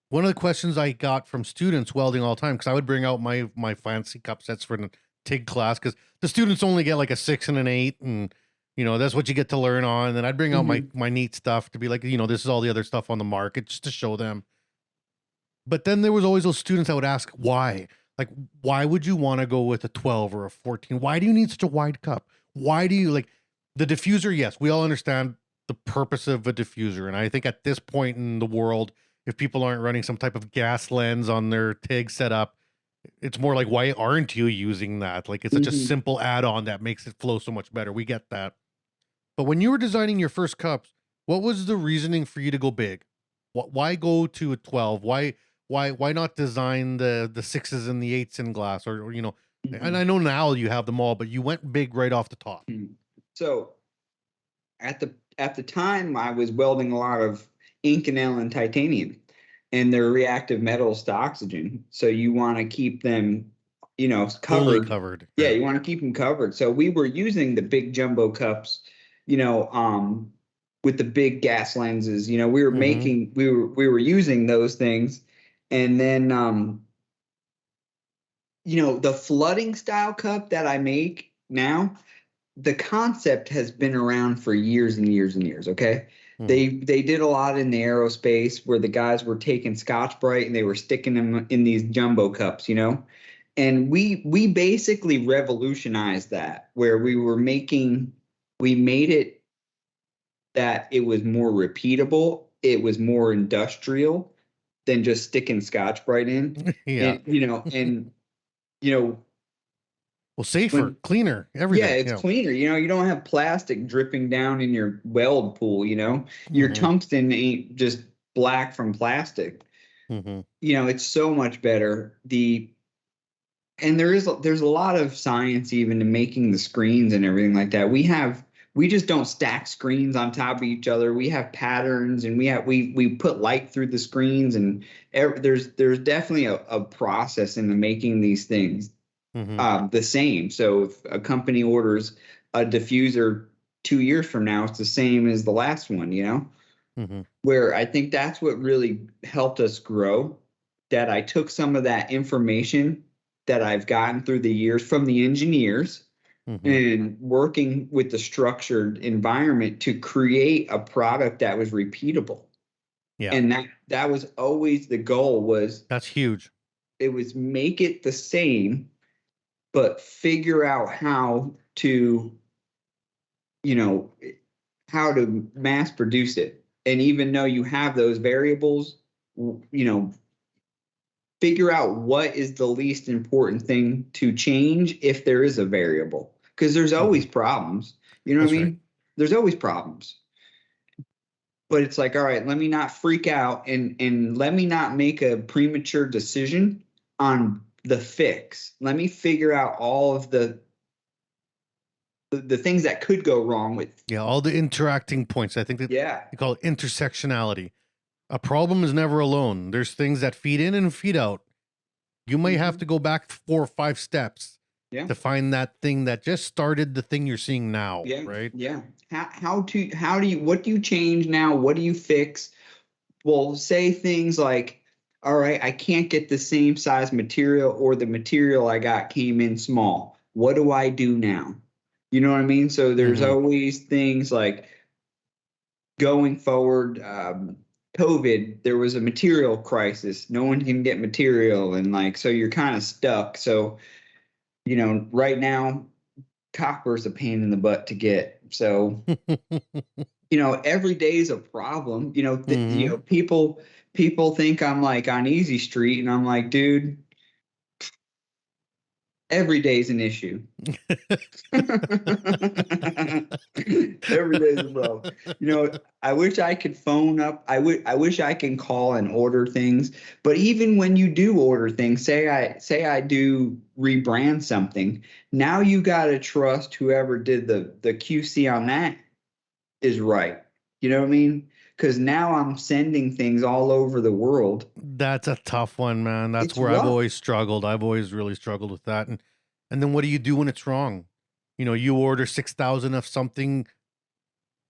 S3: one of the questions I got from students welding all the time, because I would bring out my fancy cup sets for the TIG class, because the students only get like a 6 and an 8, and that's what you get to learn on. And I'd bring out my neat stuff to be like, this is all the other stuff on the market, just to show them. But then there was always those students that would ask, why? Like, why would you want to go with a 12 or a 14? Why do you need such a wide cup? Why do you like the diffuser? Yes, we all understand the purpose of a diffuser. And I think at this point in the world, if people aren't running some type of gas lens on their TIG setup, it's more like, why aren't you using that? Like, it's such a simple add-on that makes it flow so much better. We get that. But when you were designing your first cups, what was the reasoning for you to go big? Why go to a 12? Why not design the 6s and the 8s in glass, or and I know now you have them all, but you went big right off the top.
S4: So at the time I was welding a lot of Inconel and titanium, and they're reactive metals to oxygen. So you want to keep them,
S3: Fully
S4: covered.
S3: covered.
S4: Yeah, you want to keep them covered. So we were using the big jumbo cups, with the big gas lenses. We were
S3: Mhm.
S4: we were using those things, and then the flooding style cup that I make now, the concept has been around for years and years and years. Okay.
S3: Mhm.
S4: They did a lot in the aerospace where the guys were taking Scotch-Brite and they were sticking them in these jumbo cups, and we basically revolutionized that, where we made it that it was more repeatable, it was more industrial than just sticking Scotch-Brite in.
S3: Yeah.
S4: And
S3: Well, safer,
S4: when
S3: cleaner,
S4: yeah,
S3: everything.
S4: it's
S3: Yeah.
S4: cleaner. You don't have plastic dripping down in your weld pool. Your
S3: Mhm.
S4: tungsten ain't just black from plastic.
S3: Mhm.
S4: It's so much better. And there's a lot of science even to making the screens and everything like that. We just don't stack screens on top of each other. We have patterns, and we put light through the screens, and there's definitely a process into making these things
S3: Mhm.
S4: the same. So if a company orders a diffuser 2 years from now, it's the same as the last one,
S3: Mhm.
S4: where I think that's what really helped us grow. That I took some of that information that I've gotten through the years from the engineers
S3: Mhm.
S4: and working with the structured environment to create a product that was repeatable.
S3: Yeah.
S4: And that was always the goal, was
S3: That's huge.
S4: it was make it the same, but figure out you know, how to mass produce it. And even though you have those variables, figure out what is the least important thing to change if there is a variable. Because there's always
S3: Mhm.
S4: problems. You know what I
S3: That's right.
S4: mean? There's always problems. But it's like, all right, let me not freak out, and let me not make a premature decision on the fix. Let me figure out all of the things that could go wrong with.
S3: Yeah, all the interacting points. I think that
S4: Yeah.
S3: they call it intersectionality. A problem is never alone. There's things that feed in and feed out. You may have
S4: Mhm.
S3: to go back 4 or 5 steps
S4: Yeah.
S3: to find that thing that just started the thing you're seeing now,
S4: Yeah.
S3: right?
S4: Yeah. What do you change now? What do you fix? Well, say things like, all right, I can't get the same size material, or the material I got came in small. What do I do now? You know what I mean? So there's
S3: Mhm.
S4: always things like, going forward, COVID, there was a material crisis. No one can get material. And like, so you're kind of stuck. So, right now, copper is a pain in the butt to get. So, every day is a problem.
S3: Mhm.
S4: People think I'm like on easy street, and I'm like, dude, every day's an issue. Every day's a problem. I wish I could phone up. I wish I can call and order things. But even when you do order things, say I do rebrand something, now you got to trust whoever did the QC on that is right. You know what I mean? Because now I'm sending things all over the world.
S3: That's a tough one, man. That's
S4: It's
S3: where I've
S4: rough.
S3: always struggled. I've always really struggled with that. And then what do you do when it's wrong? You order 6,000 of something.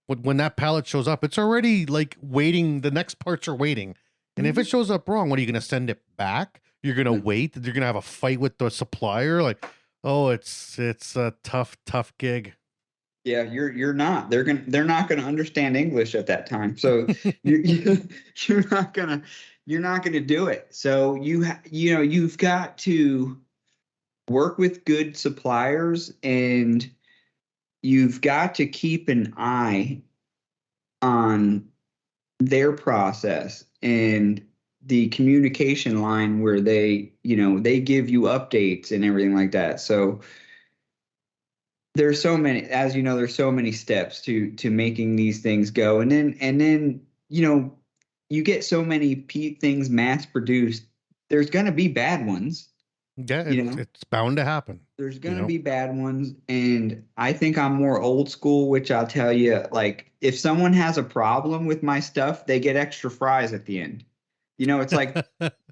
S3: When that pallet shows up, it's already like waiting. The next parts are waiting. And if it
S4: Mhm.
S3: shows up wrong, what are you going to send it back? You're going to
S4: No.
S3: wait. You're going to have a fight with the supplier. Like, oh, it's a tough gig.
S4: Yeah, you're not. They're not gonna understand English at that time. So you're not gonna do it. So you've got to work with good suppliers, and you've got to keep an eye on their process and the communication line, where they give you updates and everything like that. So there's so many, as you know, there's so many steps to making these things go. And then you get so many things mass produced. There's going to be bad ones.
S3: Yeah,
S4: you
S3: it's
S4: know
S3: it's bound to happen.
S4: there's
S3: You
S4: going to
S3: know.
S4: be bad ones, and I think I'm more old school, which I'll tell you, like, if someone has a problem with my stuff, they get extra fries at the end. You know, it's like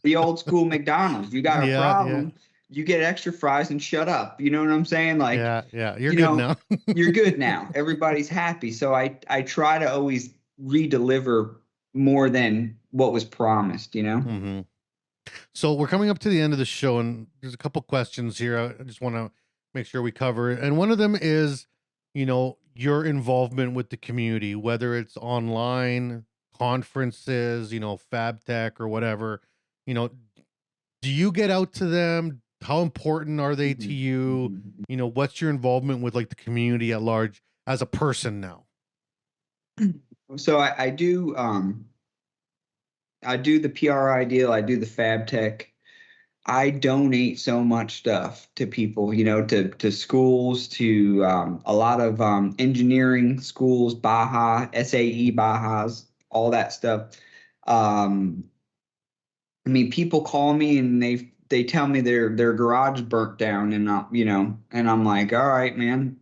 S4: the old school McDonald's. You got a
S3: Yeah,
S4: problem, you get extra fries and shut up. You know what I'm saying? Like,
S3: yeah. You're
S4: you
S3: good
S4: know,
S3: now.
S4: you're good now. Everybody's happy. So I try to always re-deliver more than what was promised, you know?
S3: hmm So we're coming up to the end of the show, and there's a couple questions here. I just want to make sure we cover it. And one of them is, your involvement with the community, whether it's online, conferences, Fab Tech or whatever. You know, do you get out to them? How important are they to you? What's your involvement with like the community at large as a person now?
S4: So I do the PRI deal. I do the Fab Tech. I donate so much stuff to people, to schools, to a lot of engineering schools, Baja, SAE Bajas, all that stuff. I mean, people call me and they tell me their garage burnt down, and and I'm like, all right, man,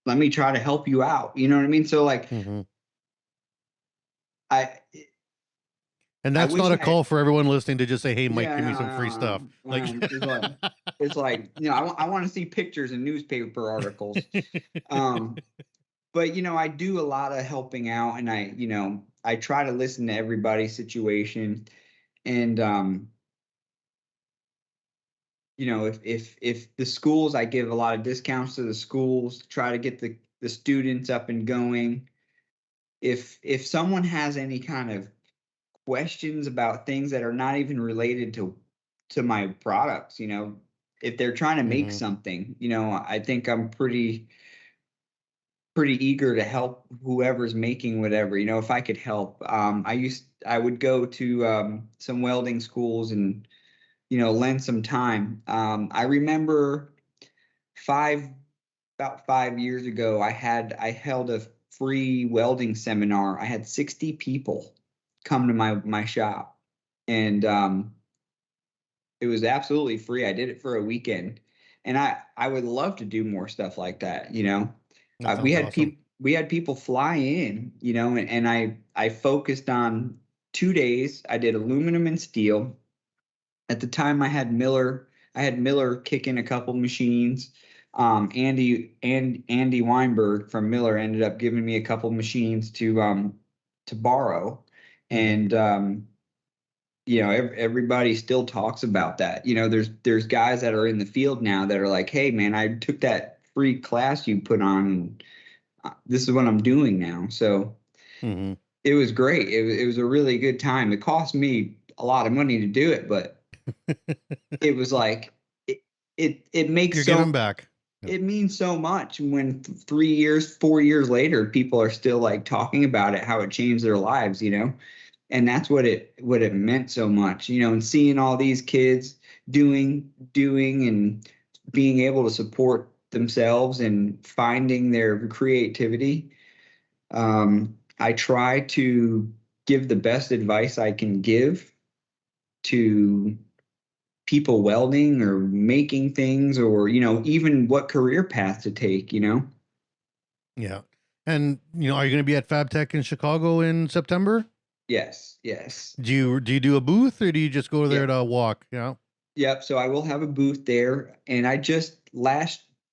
S4: let me try to help you out. You know what I mean? So like,
S3: hmm
S4: I
S3: And
S4: I
S3: that's
S4: wish
S3: not a
S4: I
S3: call for everyone listening to just say, "Hey, Mike,
S4: yeah,
S3: give me
S4: no,
S3: some free
S4: no,
S3: stuff."
S4: no,
S3: Like,
S4: no. It's like I want to see pictures and newspaper articles. But I do a lot of helping out, and I try to listen to everybody's situation, and if the schools, I give a lot of discounts to the schools, try to get the students up and going. If someone has any kind of questions about things that are not even related to my products, if they're trying to make
S3: hmm
S4: something, I think I'm pretty eager to help whoever's making whatever, if I could help. I would go to some welding schools and lend some time. I remember about 5 years ago, I held a free welding seminar. I had 60 people come to my shop, and it was absolutely free. I did it for a weekend, and I would love to do more stuff like that.
S3: That
S4: We
S3: sounds
S4: had
S3: awesome.
S4: people fly in, and I focused on 2 days. I did aluminum and steel. At the time, I had Miller kicking a couple machines. Andy Weinberg from Miller ended up giving me a couple machines to borrow,
S3: hmm
S4: and everybody still talks about that. There's guys that are in the field now that are like, hey man, I took that free class you put on, and this is what I'm doing now. So
S3: hmm
S4: it was great. It was a really good time. It cost me a lot of money to do it, but it was like it makes
S3: You're giving
S4: so
S3: back. Yeah.
S4: it means so much when 3 years, 4 years later, people are still like talking about it, how it changed their lives, and that's what it meant so much, and seeing all these kids doing and being able to support themselves and finding their creativity. I try to give the best advice I can give to people welding or making things, or even what career path to take.
S3: Yeah. And are you going to be at Fab Tech in Chicago in September?
S4: Yes.
S3: Do you do a booth, or do you just go there
S4: Yep.
S3: to walk? Yeah.
S4: Yep. So I will have a booth there, and I just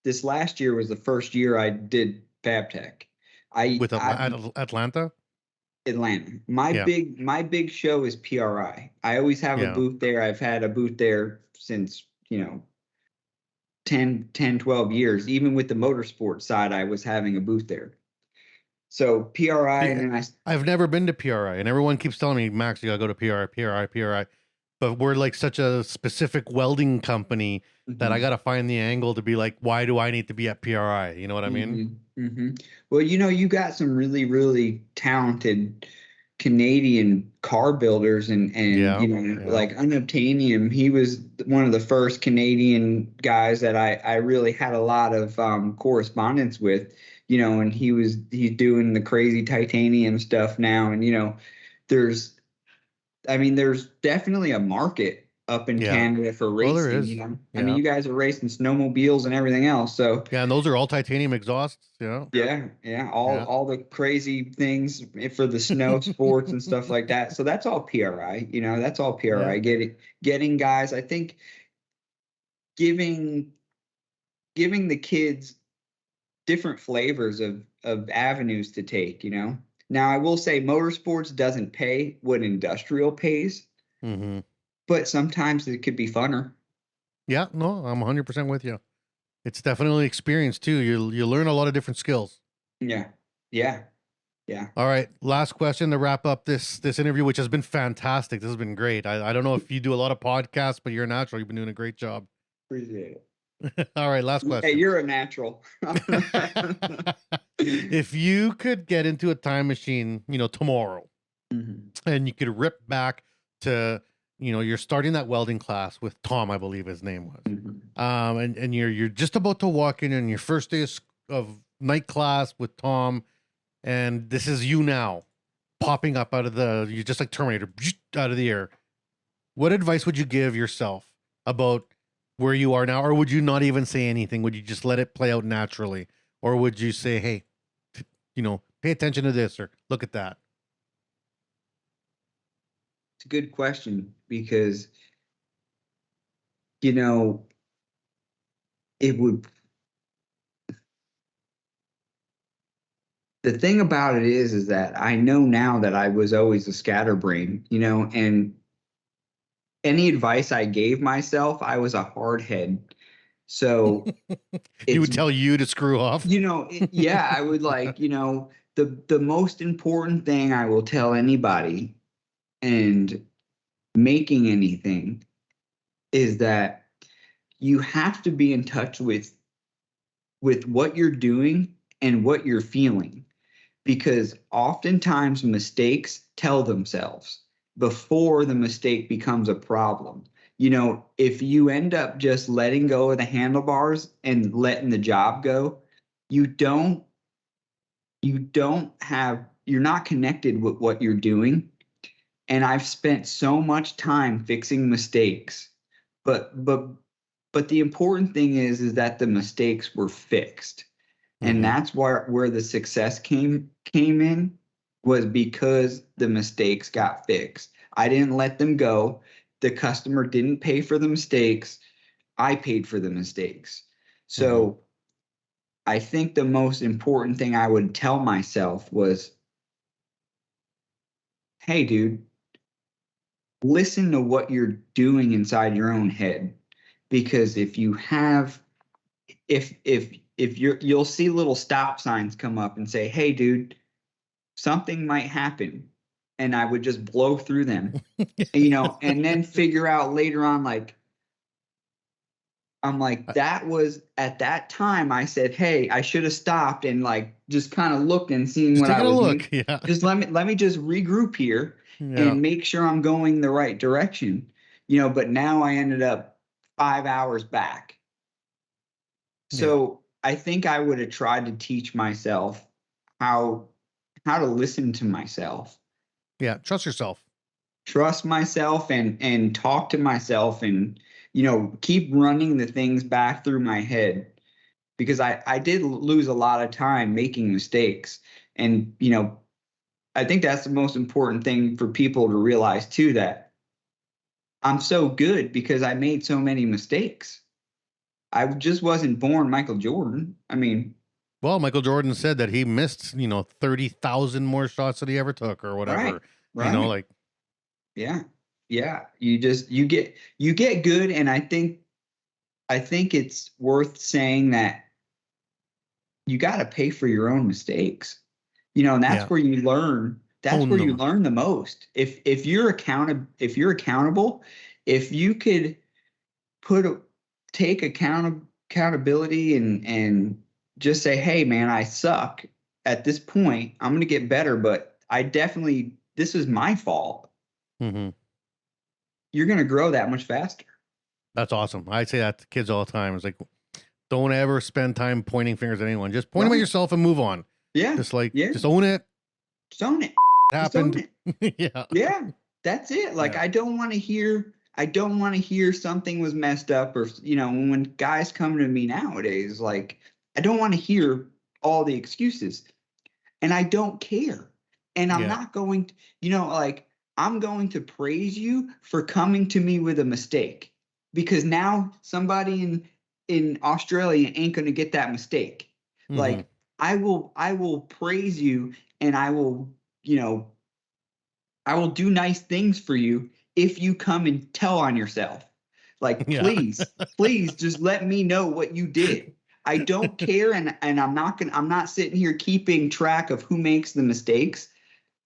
S4: this last year was the first year I did Fab Tech.
S3: With
S4: I
S3: Atlanta?
S4: Atlanta. My big show is PRI. I always have a
S3: Yeah.
S4: booth there. I've had a booth there since 12 years. Even with the motorsport side, I was having a booth there. So PRI,
S3: See,
S4: and then
S3: I've never been to PRI, and everyone keeps telling me, Max, you gotta go to PRI. But we're like such a specific welding company that I
S4: Mhm.
S3: gotta find the angle to be like, why do I need to be at PRI? You know what I mean?
S4: Well, you got some really, really talented Canadian car builders, and
S3: Yeah. Yeah.
S4: like Unobtainium. He was one of the first Canadian guys that I really had a lot of correspondence with, and he's doing the crazy titanium stuff now, and there's there's definitely a market up in
S3: Yeah.
S4: Canada for
S3: Well,
S4: racing.
S3: there is.
S4: You know, I
S3: Yeah.
S4: mean, you guys are racing snowmobiles and everything else. So
S3: Yeah, and those are all titanium exhausts. Yeah.
S4: all the crazy things for the snow sports and stuff like that. So that's all PRI. You know, that's all PRI. Getting guys. I think giving the kids different flavors of avenues to take. You know. Now I will say motorsports doesn't pay what industrial pays,
S3: Mm-hmm.
S4: but sometimes it could be funner.
S3: Yeah, no, I'm 100% with you. It's definitely experience too. You learn a lot of different skills.
S4: Yeah.
S3: All right, last question to wrap up this interview, which has been fantastic. This has been great. I don't know if you do a lot of podcasts, but you're a natural. You've been doing a great job.
S4: Appreciate it.
S3: All right, last
S4: Hey,
S3: question.
S4: you're a natural.
S3: If you could get into a time machine, tomorrow, and you could rip back to, you're starting that welding class with Tom, I believe his name was. And you're just about to walk in your first day of night class with Tom, and this is you now popping up you're just like Terminator out of the air. What advice would you give yourself about where you are now? Or would you not even say anything? Would you just let it play out naturally? Or would you say, hey, pay attention to this or look at that?
S4: It's a good question because, it would. The thing about it is that I know now that I was always a scatterbrain, and any advice I gave myself, I was a hard head. So
S3: you would tell you to screw off.
S4: I would the most important thing I will tell anybody and making anything is that you have to be in touch with what you're doing and what you're feeling, because oftentimes mistakes tell themselves before the mistake becomes a problem. If you end up just letting go of the handlebars and letting the job go, you're not connected with what you're doing. And I've spent so much time fixing mistakes, but the important thing is that the mistakes were fixed. And that's where the success came in, was because the mistakes got fixed. I didn't let them go. The customer didn't pay for the mistakes. I paid for the mistakes. So I think the most important thing I would tell myself was, hey, dude, listen to what you're doing inside your own head. Because if you'll see little stop signs come up and say, hey, dude, something might happen. And I would just blow through them, and then figure out later on, I'm like, that was at that time I said, hey, I should have stopped and just kind of looked and seen what I was doing.
S3: Yeah.
S4: Just let me just regroup here and make sure I'm going the right direction, but now I ended up 5 hours back. So I think I would have tried to teach myself how to listen to myself.
S3: Yeah. Trust yourself.
S4: Trust myself and talk to myself and, keep running the things back through my head, because I did lose a lot of time making mistakes. And, I think that's the most important thing for people to realize too, that I'm so good because I made so many mistakes. I just wasn't born Michael Jordan. I mean,
S3: well, Michael Jordan said that he missed, 30,000 more shots that he ever took or whatever.
S4: Right. Yeah. You get good. And I think it's worth saying that you got to pay for your own mistakes, and that's where you learn. That's where you learn the most. If you're accountable, if you could take accountability and just say, hey man, I suck at this point. I'm going to get better, but this is my fault. You're going to grow that much faster.
S3: That's awesome. I say that to kids all the time. It's like, don't ever spend time pointing fingers at anyone. Just point them at yourself and move on.
S4: Yeah.
S3: Just own it.
S4: Just own it.
S3: It happened.
S4: Yeah. That's it. I don't want to hear I don't want to hear something was messed up, or, you know, when guys come to me nowadays, like, I don't want to hear all the excuses, and I don't care. And I'm
S3: Yeah.
S4: not going to, you know, like, I'm going to praise you for coming to me with a mistake, because now somebody in Australia ain't going to get that mistake.
S3: Mhm.
S4: Like, I will praise you, and I will, you know, I will do nice things for you if you come and tell on yourself. Like,
S3: Yeah.
S4: please just let me know what you did. I don't care, and I'm not sitting here keeping track of who makes the mistakes,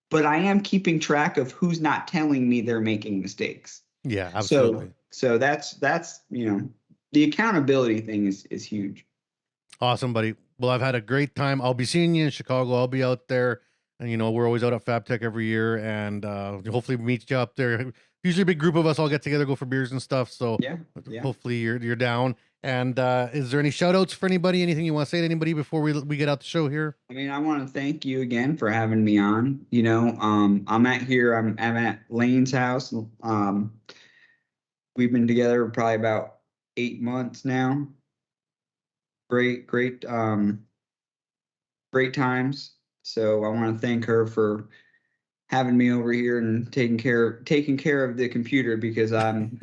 S4: but I am keeping track of who's not telling me they're making mistakes.
S3: Yeah, absolutely.
S4: So that's, you know, the accountability thing is huge.
S3: Awesome, buddy. Well, I've had a great time. I'll be seeing you in Chicago. I'll be out there. And, you know, we're always out at FabTech every year. And hopefully meet you up there. Usually a big group of us all get together, go for beers and stuff. So
S4: Yeah.
S3: hopefully you're down. And is there any shout outs for anybody? Anything you want to say to anybody before we get out the show here?
S4: I mean, I want to thank you again for having me on. You know, I'm at Lane's house. We've been together probably about 8 months now. Great times. So I want to thank her for having me over here and taking care of the computer, because I'd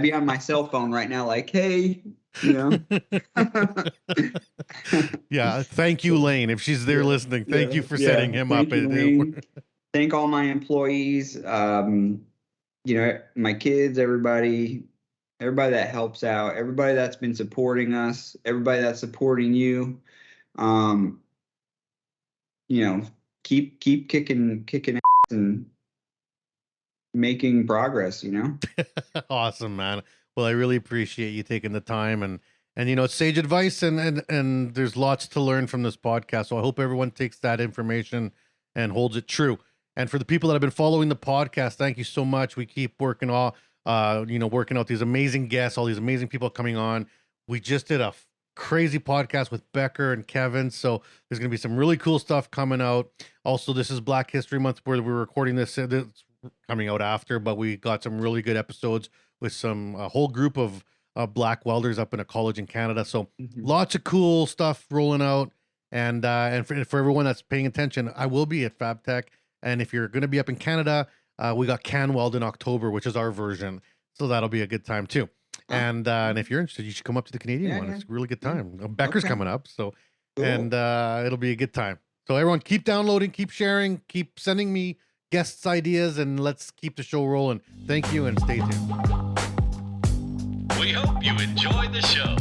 S4: be on my cell phone right now, like, hey, you know.
S3: Yeah, thank you, Lane. If she's there listening, thank you for setting him up.
S4: Thank you, Lane. Thank all my employees, you know, my kids, everybody that helps out, everybody that's been supporting us, everybody that's supporting you. You know, keep kicking ass and making progress, you know.
S3: Awesome, man. Well, I really appreciate you taking the time, and you know, it's sage advice, and there's lots to learn from this podcast. So I hope everyone takes that information and holds it true. And for the people that have been following the podcast, thank you so much. We keep working out these amazing guests, all these amazing people coming on. We just did a crazy podcast with Becker and Kevin. So there's going to be some really cool stuff coming out. Also, this is Black History Month where we're recording this. It's coming out after, but we got some really good episodes with a whole group of black welders up in a college in Canada. So lots of cool stuff rolling out. And for everyone that's paying attention, I will be at FabTech. And if you're going to be up in Canada, we got Can Weld in October, which is our version. So that'll be a good time too. And if you're interested, you should come up to the Canadian one. It's a really good time. Becker's coming up. So, cool. And it'll be a good time. So everyone keep downloading, keep sharing, keep sending me guests ideas, and let's keep the show rolling. Thank you and stay tuned.
S2: We hope you enjoyed the show.